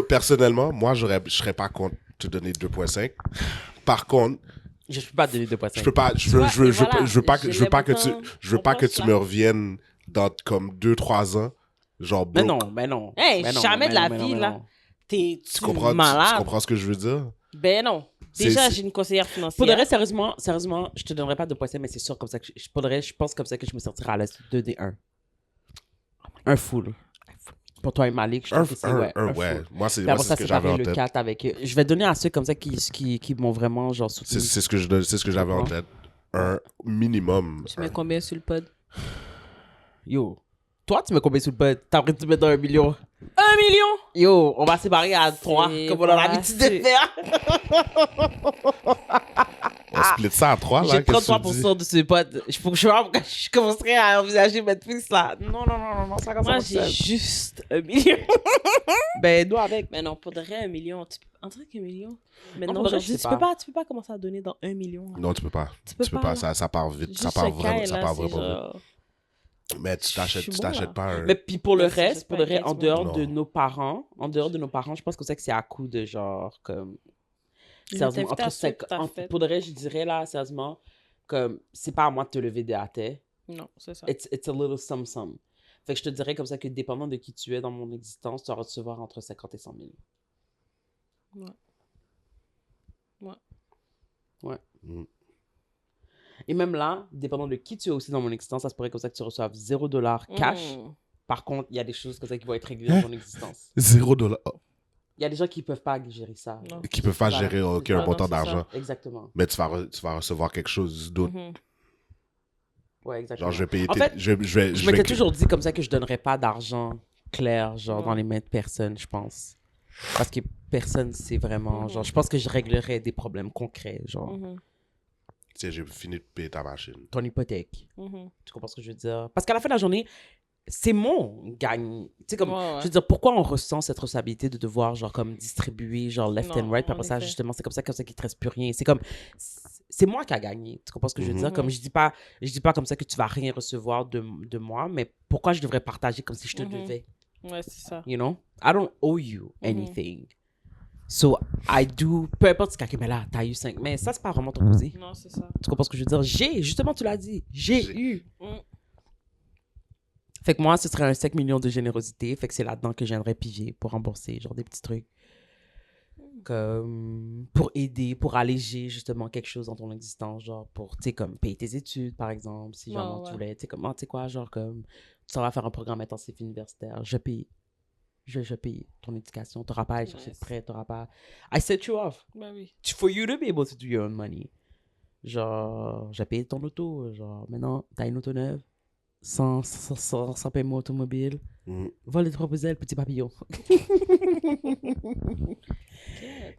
Personnellement, moi, je serais pas contre te donner 2,5. Par contre, Je peux pas te donner 2,5. je peux pas, Tu vois, et voilà, je veux pas que, je veux pas que tu, j'ai je veux pas que tu l'impression- me reviennes dans comme 2-3 ans, genre Mais broke. non, mais non. Hey, Mais non, jamais de mais la non, mais vie, non, là. mais non. Tu Tu comprends, malade. tu comprends ce que je veux dire? Ben non. C'est- Déjà, c'est- j'ai une conseillère financière. Pour de vrai, sérieusement, je te donnerais pas 2,5, mais c'est sûr comme ça que pour de vrai, je pense comme ça que je me sortirai à l'aise 2D1. Un full. Pour toi et Malik, je trouve que c'est ouais, un ouais. full. Moi, c'est Puis moi, après c'est ça, ce que j'avais séparer en le tête. 4 avec eux. Je vais donner à ceux comme ça qui m'ont vraiment genre soutenu. C'est ce que c'est ce que j'avais en tête. Un minimum. Tu mets combien sur le pod? Yo, toi, tu mets combien sous le pod? T'as pris de te mettre dans 1 million? 1 million! Yo, on va séparer à 3, C'est comme on a l'habitude de assez. faire. On split ça à 3, là. J'ai qu'est-ce que tu 33% de ce pod. Je commencerai à envisager Netflix là. Non, ça commence Moi, à j'ai juste 1 million. Ben, nous avec. Mais non, pour de vrai, 1 million. En tant qu'un million. Mais Non, non, pour de vrai, aujourd'hui, je sais tu peux pas commencer à donner dans 1 million. là. Non, tu peux pas. Tu peux pas, là. Ça part vite. Juste Ça part ce vraiment, caille, ça là, part c'est vraiment vite. genre- Mais tu Je t'achètes suis bon, t'achètes là. pas un... Mais puis pour le Mais ça, reste, c'est pour pas de vrai, 15 en dehors mois. de nos parents, je pense que c'est à coup de genre comme. Une Sérieusement, entre invitation que 5 t'as faite. pour de vrai, je dirais là, sérieusement, comme c'est pas à moi de te lever des hâtés. Non, c'est ça. It's a little some. Fait que je te dirais comme ça que dépendant de qui tu es dans mon existence, tu vas recevoir entre 50 et 100 000. Ouais. Mm. Et même là, dépendant de qui tu es aussi dans mon existence, ça se pourrait comme ça que tu reçoives $0 cash. Mm. Par contre, il y a des choses comme ça qui vont être réglées dans ton existence. $0. Il y a des gens qui peuvent pas gérer ça. Non. Qui peuvent pas Voilà. gérer aucun Ah, non, montant c'est ça. d'argent. Exactement. Mais tu vas recevoir quelque chose d'autre. Mhm. Ouais, exactement. Genre, je vais payer En tes... fait, je Je m'étais toujours dit comme ça que je donnerais pas d'argent clair, genre, Ouais. dans les mains de personne, je pense. Parce que personne, c'est vraiment, Mhm. genre, je pense que je réglerais des problèmes concrets, genre, Mhm. Tu sais, j'ai fini de payer ta machine. ton hypothèque. Mhm. Tu comprends ce que je veux dire? Parce qu'à la fin de la journée, c'est mon gagne. Tu sais, comme, Ouais, ouais. je veux dire, pourquoi on ressent cette responsabilité de devoir, genre, comme distribuer, genre, left Non, and right, puis en après ça, effet. justement, c'est comme ça qu'il te reste plus rien. C'est comme, c'est moi qui a gagné. Tu comprends ce que je veux Mhm. dire? Comme, je dis pas comme ça que tu vas rien recevoir de moi, mais pourquoi je devrais partager comme si je te Mhm. devais? Ouais, c'est ça. You know? I don't owe you anything. So, I do... Peu importe ce qu'il y a, mais là, t'as eu 5. Mais ça, c'est pas vraiment ton causé. Non, c'est ça. Tu comprends ce que je veux dire? Justement, tu l'as dit. J'ai J'ai. eu. Mm. Fait que moi, ce serait un 5 millions de générosité. Fait que c'est là-dedans que je viendrais piger pour rembourser, genre des petits trucs. Comme pour aider, pour alléger justement quelque chose dans ton existence, genre pour, tu sais, comme payer tes études, par exemple, si genre Ouais, tu ouais. voulais, tu sais, comme, tu sais quoi, genre comme, tu vas faire un programme intensif universitaire, je paye. Je paye ton éducation, t'auras pas à aller chercher de Nice. prêt, t'auras pas... I set you off. Ben oui. For you to be able to do your own money. Genre, j'ai payé ton auto, genre, maintenant, t'as une auto neuve, sans paiement automobile, Mm. vol de 3 ailes, petit papillon.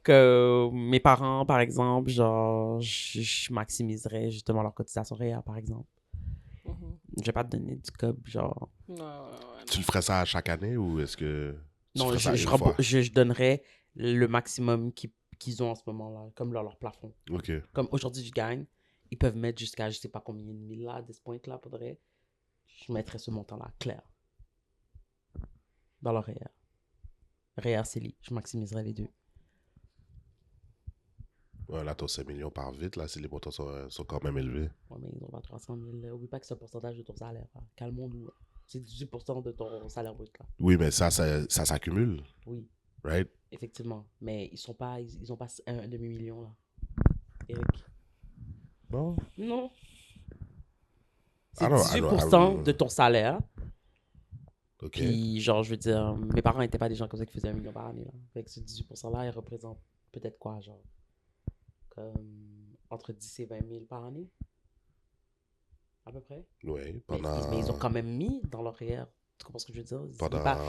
Que mes parents, par exemple, genre, je maximiserais justement leur cotisation REER, par exemple. Mhm. Je vais pas te donner du cob, genre... Ouais, ouais, ouais. Tu le ferais ça à chaque année ou est-ce que... tu Non, ferais ça je une fois? donnerais le maximum qu'ils ont en ce moment-là, comme leur plafond. OK. Comme aujourd'hui, je gagne, ils peuvent mettre jusqu'à je sais pas combien de mille là, de ce point-là, faudrait. Je mettrais ce montant-là, clair. Dans leur REER. REER, CELI, je maximiserais les deux. Ouais, là, ton 5 millions part vite, là, si les montants sont quand même élevés. Ouais, mais ils ont pas 300 000. Oublie pas que c'est un pourcentage de ton salaire. Hein. Calmons-nous. Là. C'est 18% de ton salaire brut. Là. Oui, mais ça s'accumule, Oui, right? effectivement. Mais ils ont pas un demi-million, là. Eric. Non. Non. C'est I don't- 18% de ton salaire. OK. Puis, genre, je veux dire, mes parents n'étaient pas des gens comme ça qui faisaient 1 million par année. Là. Fait que ce 18%-là, il représente peut-être quoi, genre, comme entre 10 et 20 000 par année, à peu près. Oui, Mais ils ont quand même mis dans leur REER. Tu comprends ce que je veux dire?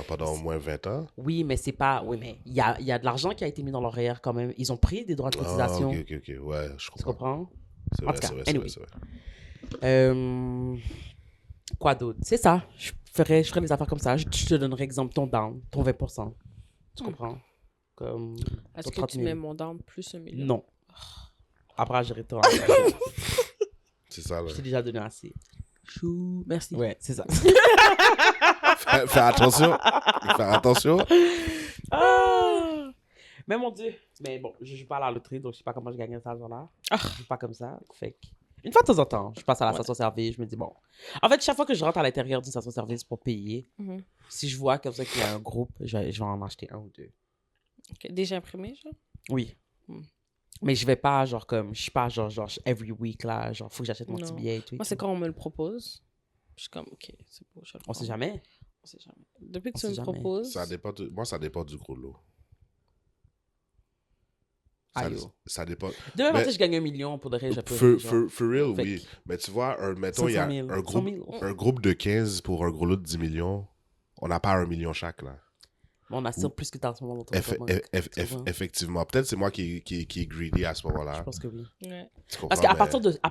pendant au moins 20 ans. Oui, mais c'est pas... Oui, mais il y a de l'argent qui a été mis dans leur REER quand même. Ils ont pris des droits de cotisation. Ah, OK. Ouais, je Tu comprends. comprends? C'est En vrai, tout cas, c'est vrai, anyway. c'est vrai. Quoi d'autre? C'est ça. Je ferais des affaires comme ça. Je te donnerais exemple ton down, ton 20%. Tu comprends? Comme Est-ce ton que 30 tu 000. mets mon down plus 1 million? Non. Après, je retourne. C'est ça, là. Je t'ai déjà donné assez. Chou, merci. Ouais, c'est ça. Fais attention. Fais attention. Ah! Mais mon Dieu. Mais bon, je joue pas à la loterie, donc je sais pas comment je gagne cet argent-là. Ah. Je joue pas comme ça. Fait que... Une fois de temps en temps, je passe à la station-service, je me dis, bon. En fait, chaque fois que je rentre à l'intérieur d'une station-service pour payer, si je vois comme ça qu'il y a un groupe, je vais en acheter un ou deux. Ok, déjà imprimé, genre? Oui. Hmm. Mais je vais pas, genre, comme, je suis pas, genre, every week, là, genre, faut que j'achète mon petit Non. billet et tout. Moi, c'est quand on me le propose. Je suis comme, ok, c'est beau, je le On sait prends. jamais. On sait jamais. Depuis que On tu me sait jamais. proposes. Moi, ça dépend du gros lot. Aïe. Ça dépend. Demain Mais- matin, je gagne 1 million pour de vrai, je peux. For real, Fait oui. Mais tu vois, mettons, il y a 500 000, un 100 000. groupe de 15 pour un gros lot de 10 millions. On n'a pas 1 million chaque, là. On assure plus que t'as en ce moment dans ton compte. comprends? Effectivement. Peut-être c'est moi qui est greedy à ce Je moment-là. pense que oui. Ouais. Tu comprends, Parce qu'à mais-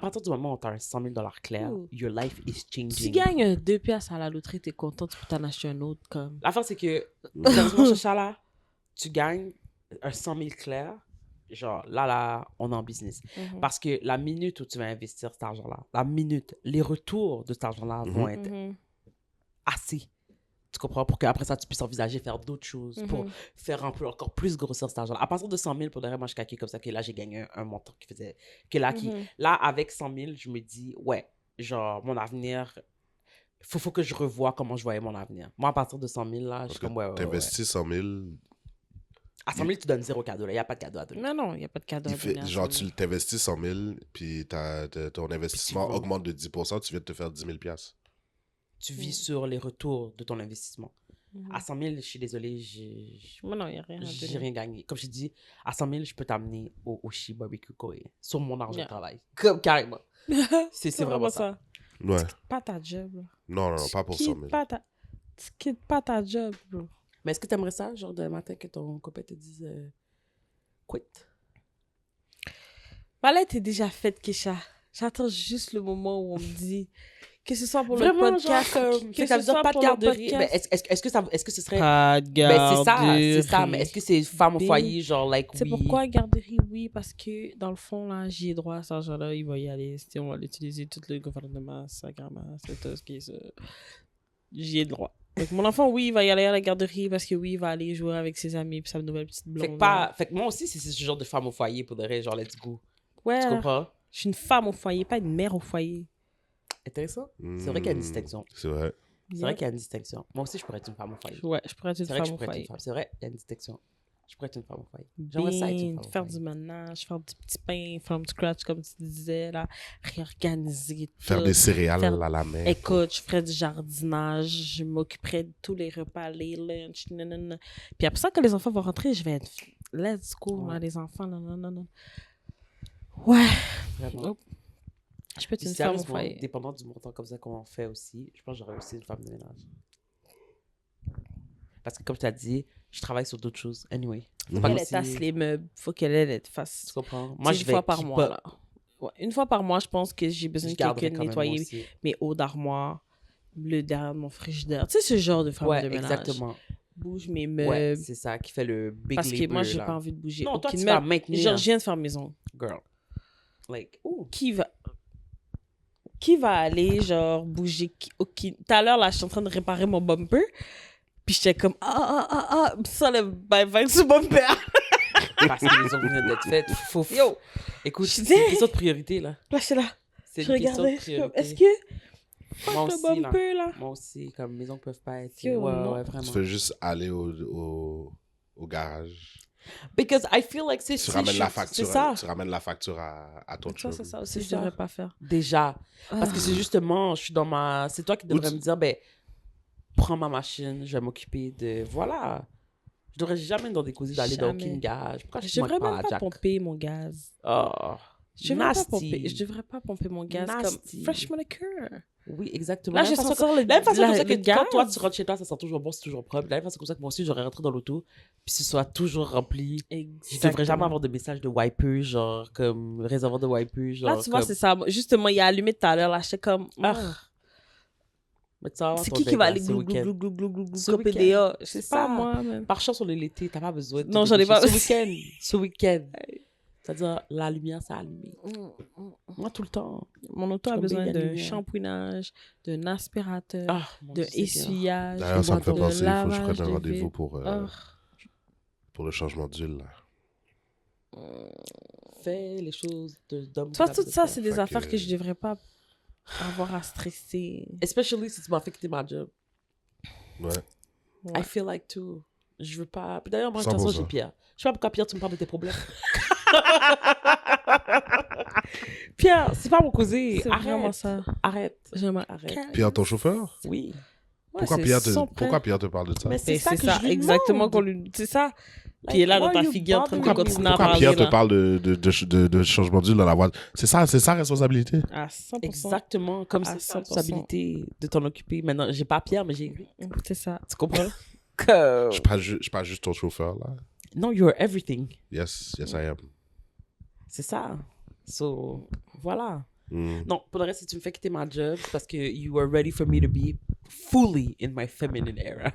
partir du moment où tu as un 100 000 clair, Ouh. your life is changing. Si tu gagnes 2 piastres à la loterie, t'es content, tu peux t'en acheter un autre, comme. L'affaire, c'est que, sérieusement, Chacha, là, tu gagnes un 100 000 clair, genre, là, on est en business. Parce que la minute où tu vas investir cet argent-là, les retours de cet argent-là vont être assez. Tu comprends? Pour qu'après ça, tu puisses envisager faire d'autres choses, pour faire un peu encore plus grossir cet argent-là. À partir de 100 000, pour de vrai, moi, je calcule comme ça que là, j'ai gagné un montant qui faisait... Là, avec 100 000, je me dis, ouais, genre, mon avenir... Faut que je revoie comment je voyais mon avenir. Moi, à partir de 100 000, là, je Parce suis que comme, ouais. t'investis 100 000, À 100 000, tu donnes 0 cadeau, là. Il n'y a pas de cadeau à donner. Non, il n'y a pas de cadeau à donner à genre, 100 000. tu t'investis 100 000, puis ton investissement vends. augmente de 10%, tu viens de te faire 10 000 piastres. Tu vis sur les retours de ton investissement. À 100 000, je suis désolée, Mais non, il n'y a rien à j'ai donner. rien gagné. Comme je dis, à 100 000, je peux t'amener au Oshi Barbecue Korean sur mon argent Yeah. de travail. Comme carrément. C'est vraiment ça. Ouais. Pas ta job, là. Non, pas pour 100 000. Tu quittes pas ta job, bro. Mais est-ce que tu aimerais ça, genre, demain matin, que ton copain te dise quit? Ma lettre est déjà faite, Kesha. J'attends juste le moment où on me dit que ce soit pour Vraiment, le podcast. genre, que ça veut ce dire soit pas de pour le garderie. Mais podcast. est-ce que ce serait... Pas de Ben, garderie. c'est ça. Mais est-ce que c'est femme au foyer, genre, like, C'est oui. pourquoi garderie, oui, parce que dans le fond, là, j'y ai droit à cet argent-là, il va y aller. Si on va l'utiliser, tout le gouvernement, sacrément, c'est tout ce qui est ça. J'y ai droit. Donc, mon enfant, oui, il va y aller à la garderie parce que oui, il va aller jouer avec ses amis puis sa nouvelle petite blonde. Fait que moi aussi, c'est ce genre de femme au foyer pour de vrai, genre, let's go. Ouais, Tu comprends? je suis une femme au foyer, pas une mère au foyer. Intéressant. C'est vrai qu'il y a une distinction. C'est vrai. C'est vrai qu'il y a une distinction. Moi aussi, je pourrais être une femme au foyer. Ouais, je pourrais être une C'est vrai que je femme au pourrais être foyer. une femme. C'est vrai, il y a une distinction. Je pourrais être une femme au foyer. J'aimerais ça être une femme au Faire foyer. du ménage, faire du petit pain, from scratch, comme tu disais, là, réorganiser Faire tout. des céréales Faire- à la main. Écoute, je ferais du jardinage, je m'occuperais de tous les repas, les lunchs, nanana. Puis après ça, quand les enfants vont rentrer, je vais être let's go, là, Ouais. les enfants, nanana. Ouais, Vraiment. Oh. je peux être Puis une femme au sérieusement, foyer. dépendant du montant comme ça qu'on fait aussi, je pense que j'aurais aussi une femme de ménage. Parce que comme tu as dit, je travaille sur d'autres choses. Anyway. Mhm. Pas Elle comme tasse si- les meubles, faut qu'elle fasse. Tu comprends? Moi, Moi, je une vais fois par keep mois, up. là. Ouais, une fois par mois, je pense que j'ai besoin Je de garderai quelqu'un quand de même nettoyer aussi. mes hauts d'armoire, le derrière de mon frigidaire. Tu sais, ce genre de femme Ouais, de ménage. exactement. Bouge mes Ouais, meubles. c'est ça qui fait le big Parce que labor, moi, j'ai là. pas envie de bouger. Non, toi, aucune tu vas meuble. maintenir. Genre, je viens de faire maison. Girl. Like, ooh. Qui va aller, genre, bouger? Tout à l'heure, là, je suis en train de réparer mon bumper. Puis j'étais comme, ça, le bye-bye sur bumper. Parce que les autres viennent d'être faites. Yo! Écoute, Je c'est disais- une question de priorité, là. Là, c'est là. C'est Je une question de regardais. je suis comme, priorité. est-ce que. Moi Fuck aussi, le là. bumper, là. Moi aussi, comme maisons peuvent pas être. Yo, ouais, non. ouais, vraiment. Tu fais juste aller au garage. Because I feel like c'est Tu ramènes la c'est facture. ça. Tu ramènes la facture à ton Ça, chum. c'est ça aussi, C'est je ça. devrais pas faire. Déjà. Parce que c'est justement, je suis dans ma. C'est toi qui devrais tu- me dire, ben, prends ma machine, je vais m'occuper de. Voilà. Je devrais jamais dans des causes d'aller dans Jamais. aucun gage. Pourquoi Je je devrais manque même pas pas Jack? pomper mon gaz. Oh. Je devrais, Nasty. je devrais pas pomper mon gaz Nasty. comme freshman occur. Oui, exactement. Là, De je la même sens façon encore le de la même façon comme ça le que quand toi, gaz. tu rentres chez toi, ça sent toujours bon, c'est toujours propre. De la même façon comme ça que moi aussi, j'aurais rentré dans l'auto, puis ce soit toujours rempli. Je devrais jamais avoir de message de wiper, genre, comme réservoir de wiper, genre. Là, tu vois, comme- c'est ça. Justement, il a allumé tout à l'heure. Là, j'étais comme. Ah. Ah. Mais tu vas avoir C'est ton qui date, va là, aller ce glou week-end. glou glou glou glou glou Ce glou week-end. PDA? C'est C'est pas ça. moi, même. Par chance, on est l'été, t'as pas besoin de te Non, j'en ai pas. dépêcher. Ce week-end. C'est-à-dire, la lumière, c'est allumé. Moi, tout le temps. Mon auto a Comme besoin baby d'un lumière. shampouinage, d'un aspirateur, Ah, mon d'un Dieu, Seigneur. essuyage, D'ailleurs, ça me fait de penser, il faut que je lavage prenne un de rendez-vous vitre. pour le changement d'huile. Là. Fais les choses d'homme. Tu vois, tout capable de ça, faire. c'est des Fait affaires que- que je devrais pas avoir à stresser. Especially si tu m'as fait quitter ma job. Ouais. Ouais. I feel like too. Je veux pas. Puis d'ailleurs, moi, de toute façon, 100%. j'ai Pierre. Je sais pas pourquoi Pierre, tu me parles de tes problèmes. Pierre, c'est pas mon cousin. C'est vraiment Arrête. ça. Arrête. J'aimerais Arrête. Pierre, ton chauffeur? Oui. Pourquoi c'est Pierre, son prêt. pourquoi Pierre te parle de ça? Mais C'est c'est ça que ça, je lui exactement demande. qu'on lui... C'est ça. Puis il est là dans why ta you figure en train de bothering me? continuer à Pourquoi parler. Pierre te là. parle de changement d'huile dans la voiture? C'est sa responsabilité. À 100%. Exactement. Comme À c'est sa 100%. responsabilité de t'en occuper. Maintenant, j'ai pas Pierre, mais j'ai lui. C'est ça. Tu comprends? Je suis pas juste ton chauffeur, là. Non, you're everything. Yes, I am. C'est ça. So, voilà. Non, pour le reste, si tu me fais quitter ma job, c'est parce que you are ready for me to be fully in my feminine era.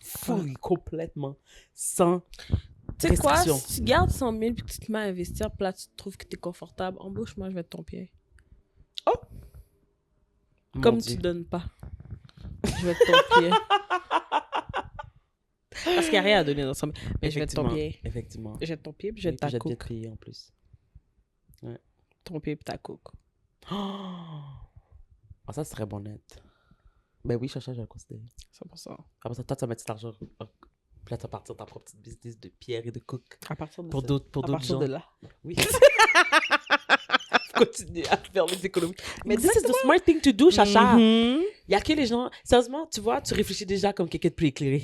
Fully, complètement. Sans Tu sais quoi? restriction. Si tu gardes 100 000 puis que tu te mets à investir, puis là, tu trouves que tu es confortable, embauche-moi, je vais être ton pied. Mon Comme Dieu. tu donnes pas. Je vais être ton pied. Parce qu'il n'y a rien à donner dans 100 000. Mais je vais être ton pied. Effectivement. Je vais être ton pied puis je vais Oui, être ta puis je vais cook. te payer en plus. Ton pied puis ta cook. Ah, ça serait bon net. Ben oui, Chacha, je vais le considérer. 100%. Après ça, toi, tu vas mettre cet argent. Puis là, tu vas partir ta propre petite business de pierre et de cook. À partir de Pour ça. d'autres À partir gens. de là. Oui. Continuer à faire les économies. Mais this is the smart thing to do, Chacha. Mhm. Il y a que les gens... Sérieusement, tu vois, tu réfléchis déjà comme quelqu'un de plus éclairé.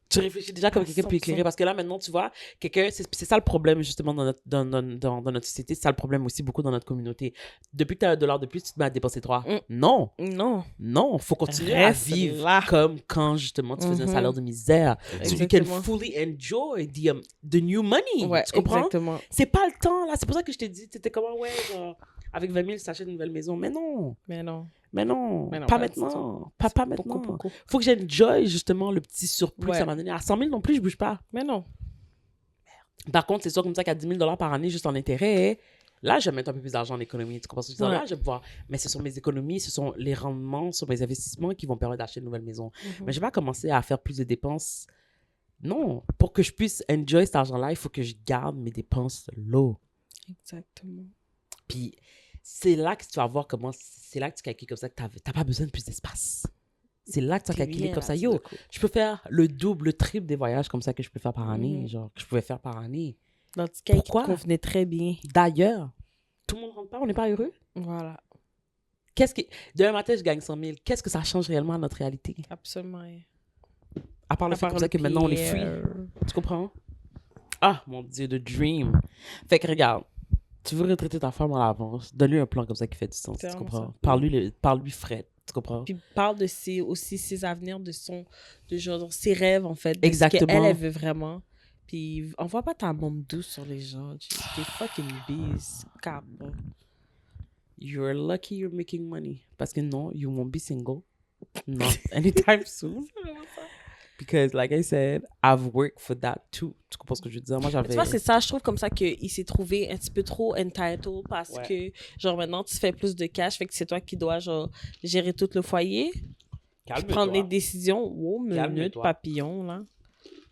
Tu réfléchis déjà comme quelqu'un de plus 100%. éclairé. Parce que là, maintenant, tu vois, quelqu'un... C'est ça le problème, justement, dans notre société. C'est ça le problème aussi, beaucoup dans notre communauté. Depuis que tu as $1 de plus, tu te mets à dépenser 3. Non. Non. Non, faut continuer Reste à vivre là. comme quand, justement, tu faisais un Mhm. salaire de misère. So you can Exactement. fully enjoy the new money. Ouais, tu comprends? exactement. C'est pas le temps, là. C'est pour ça que je t'ai dit, t'étais comment, ouais, genre, avec 20 000, t'achètes une nouvelle maison. Mais non. Mais non. Mais non, Mais non, pas pas du maintenant. Pas maintenant. Beaucoup. Faut que j'enjoy justement le petit surplus Ouais. que ça m'a donné. À 100 000 non plus, je bouge pas. Mais non. Par contre, c'est sûr comme ça qu'à 10 000 par année juste en intérêt, là, je vais mettre un peu plus d'argent en économie. Tu comprends ce que je veux dire? Ouais. Là, je vais pouvoir. Mais ce sont mes économies, ce sont les rendements sur mes investissements qui vont me permettre d'acheter une nouvelle maison. Mais je vais pas commencer à faire plus de dépenses. Non, pour que je puisse enjoy cet argent-là, il faut que je garde mes dépenses low. Exactement. Puis c'est là que tu vas voir comment, c'est là que tu calcules comme ça que t'as pas besoin de plus d'espace. C'est là que tu vas calculer comme ça. Yo, je peux faire le double, le triple des voyages comme ça que je peux faire par année, genre, que je pouvais faire par année. Dans le petit cas, qui Pourquoi? te convenait très bien. D'ailleurs, tout le monde rentre pas, on n'est pas heureux. Voilà. Qu'est-ce qui... Demain matin, je gagne 100 000. Qu'est-ce que ça change réellement à notre réalité? Absolument rien. À part le fait comme ça que maintenant, on est free. Tu comprends? Ah, mon Dieu, the dream. Fait que regarde, tu veux retraiter ta femme à l'avance, donne-lui un plan comme ça qui fait du sens. C'est Tu vraiment comprends? ça. Parle-lui Fred. Tu comprends? Puis parle de ses avenirs, de genre, ses rêves, en fait. De Exactement. ce qu'elle, elle veut vraiment. Puis envoie pas ta bombe douce sur les gens. T'es fucking bees. Cap. You're lucky you're making money. Parce que non, you won't be single. Not anytime soon. Because, like I said, I've worked for that too. Tu comprends ce que je veux dire? Moi, j'avais... Tu vois, c'est ça. Je trouve comme ça qu'il s'est trouvé un petit peu trop entitled parce que, genre, maintenant, tu fais plus de cash. Fait que c'est toi qui dois, genre, gérer tout le foyer. Puis prendre les décisions. Wow, minute, Calme-toi. papillon, là.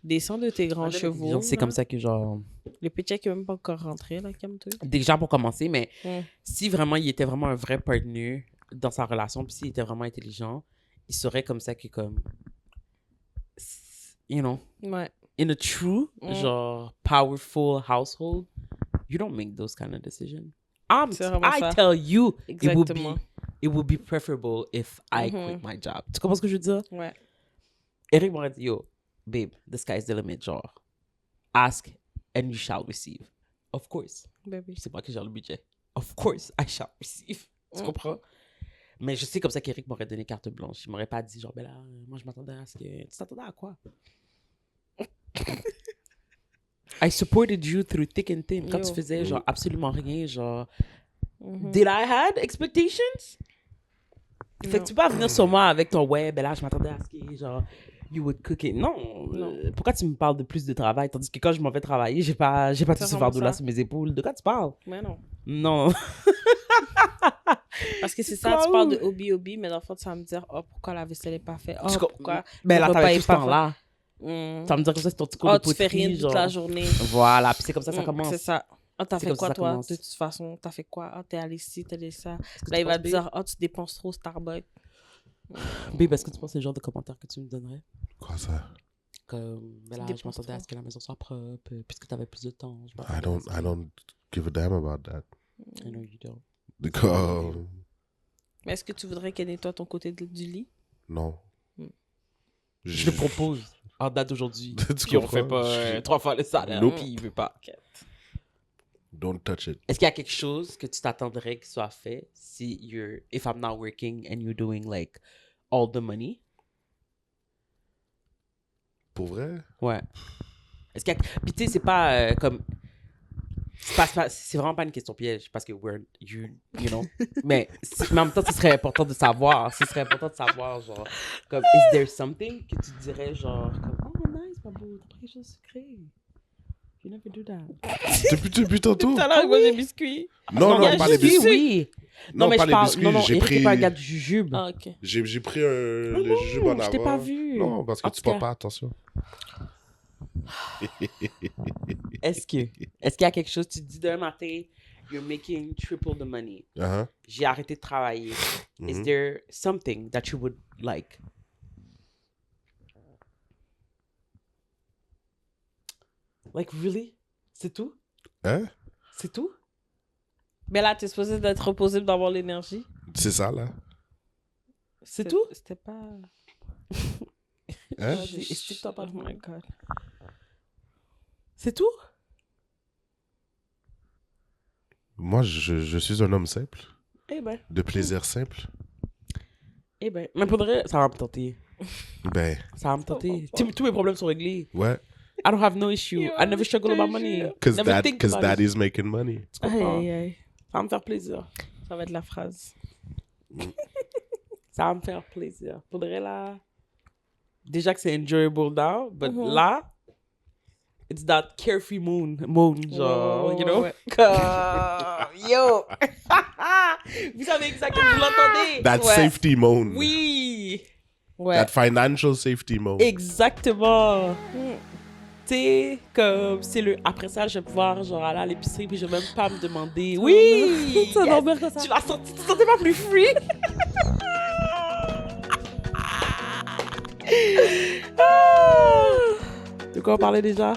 Descends de tes grands chevaux. C'est là. comme ça que, genre... Le paycheck est même pas encore rentré, là, calme-toi. Déjà pour commencer, mais Mm. si vraiment il était vraiment un vrai partner dans sa relation, puis s'il était vraiment intelligent, il serait comme ça que comme, you know, Ouais. in a true, Mm. genre, powerful household, you don't make those kind of decisions. C'est vraiment I ça. tell you, Exactement. it would be preferable if I Mhm. quit my job. Tu comprends ce que je veux dire? Ouais. Eric m'aurait dit, yo, babe, the sky's the limit, genre, ask and you shall receive. Of course. Baby. C'est moi qui gère le budget. Of course, I shall receive. Tu comprends? Mais je sais comme ça qu'Eric m'aurait donné carte blanche. Il m'aurait pas dit, genre, ben là, moi, je m'attendais à ce que... Tu t'attendais à quoi? I supported you through thick and thin. Quand Yo. tu faisais, genre, absolument rien, genre... Mhm. Did I had expectations? Fait que Non. tu peux pas venir sur moi avec ton ouais, ben là, je m'attendais à ce que, genre... You would cook it. Non. Non. Pourquoi tu me parles de plus de travail tandis que quand je m'en vais travailler, j'ai pas tout ce vraiment fardeau-là ça. sur mes épaules. De quoi tu parles? Mais non. Non. Parce que c'est C'est ça, quoi, tu parles où? de hobby, mais dans le fond, tu vas me dire, oh, pourquoi la vaisselle n'est pas faite? Oh, Tu co- pourquoi Ben le là, repas t'avais est tout ce pas temps-là. fait? Hmm. Tu vas me dire comme ça, c'est ton petit cours Oh, de tu fais rien poterie, toute la genre. journée. Voilà, puis c'est comme ça commence. C'est ça. Oh, t'as C'est fait comme quoi, ça toi? commence. De toute façon, t'as fait quoi? Oh, t'es allé ici, t'es allé ça. Est-ce que Là, tu il va penses, te dire, oh, tu dépenses trop au Starbucks. Babe, est-ce que tu penses que c'est le genre de commentaire que tu me donnerais? Quoi ça? Comme, ben là, je dépenses m'attendais à trop. ce que la maison soit propre, puisque t'avais plus de temps. Je I m'attendais à don't, ce que- I don't give a damn about that. I know you don't. Comme, Mais est-ce que tu voudrais qu'elle nettoie ton côté du lit? non. Hmm. Je le propose en date d'aujourd'hui. Tu Puis on fait comprends? pas 3 fois le salaire. Nope. Puis il veut pas. Don't touch it. Est-ce qu'il y a quelque chose que tu t'attendrais qu'il soit fait si if I'm not working and you're doing like all the money? Pour vrai? Ouais. Est-ce qu'il y a... Puis tu sais, c'est pas comme... C'est vraiment pas une question piège parce que you know. mais en même temps, ce serait important de savoir. Ce serait important de savoir, genre, comme, is there something que tu dirais, genre, comme, oh, nice, ma beau, t'as pris quelque chose de sucré. You never do that. Depuis tantôt? Tout à l'heure, moi, des biscuits. Non, il y a non, pas les juste- biscuits. Oui. Non, mais pas je les parle... biscuits. Non, J'ai Eric pris, est pas un gars de jujube. Ah, ok. j'ai pris le jujube en avant. je t'ai pas vu. Non, parce que En tu tout cas. parles pas, attention. Est-ce qu'il y a quelque chose, tu te dis d'un matin, you're making triple the money. Uh-huh. J'ai arrêté de travailler. Is Mhm. there something that you would like? Like, really? C'est tout? Hein? C'est tout? Mais là, t'es supposé d'être reposé pour d'avoir l'énergie. C'est ça, là. C'est tout? C'était pas... Hein? Explique-toi pas. Oh my God. C'est tout? Moi, je suis un homme simple. Eh ben. De plaisir simple. Eh ben. Mais pour de vrai, ça va me tenter. Ben, Ça va me tenter. Tous mes problèmes sont réglés. ouais. I don't have no issue. I never struggle about money. Cause Never think about it. daddy's making money. Tu Aïe, comprends? aïe, aïe. Ça va me faire plaisir. Ça va être la phrase. Ça va me faire plaisir. Faudrait là. Déjà que c'est enjoyable now, but Mhm. là, it's that carefree moon, genre, Ouais, you know? ouais. Yo! Vous savez exactement, vous l'entendez? That Ouais. safety moan. Oui! Ouais. That financial safety moan. Exactement! Tu sais, comme c'est le. Après ça, je vais pouvoir, genre, aller à l'épicerie, puis je vais même pas me demander. Oui! Ça yes. dormir comme ça. Tu l'as senti, tu te sentais pas plus free? Ah! De quoi on parlait déjà?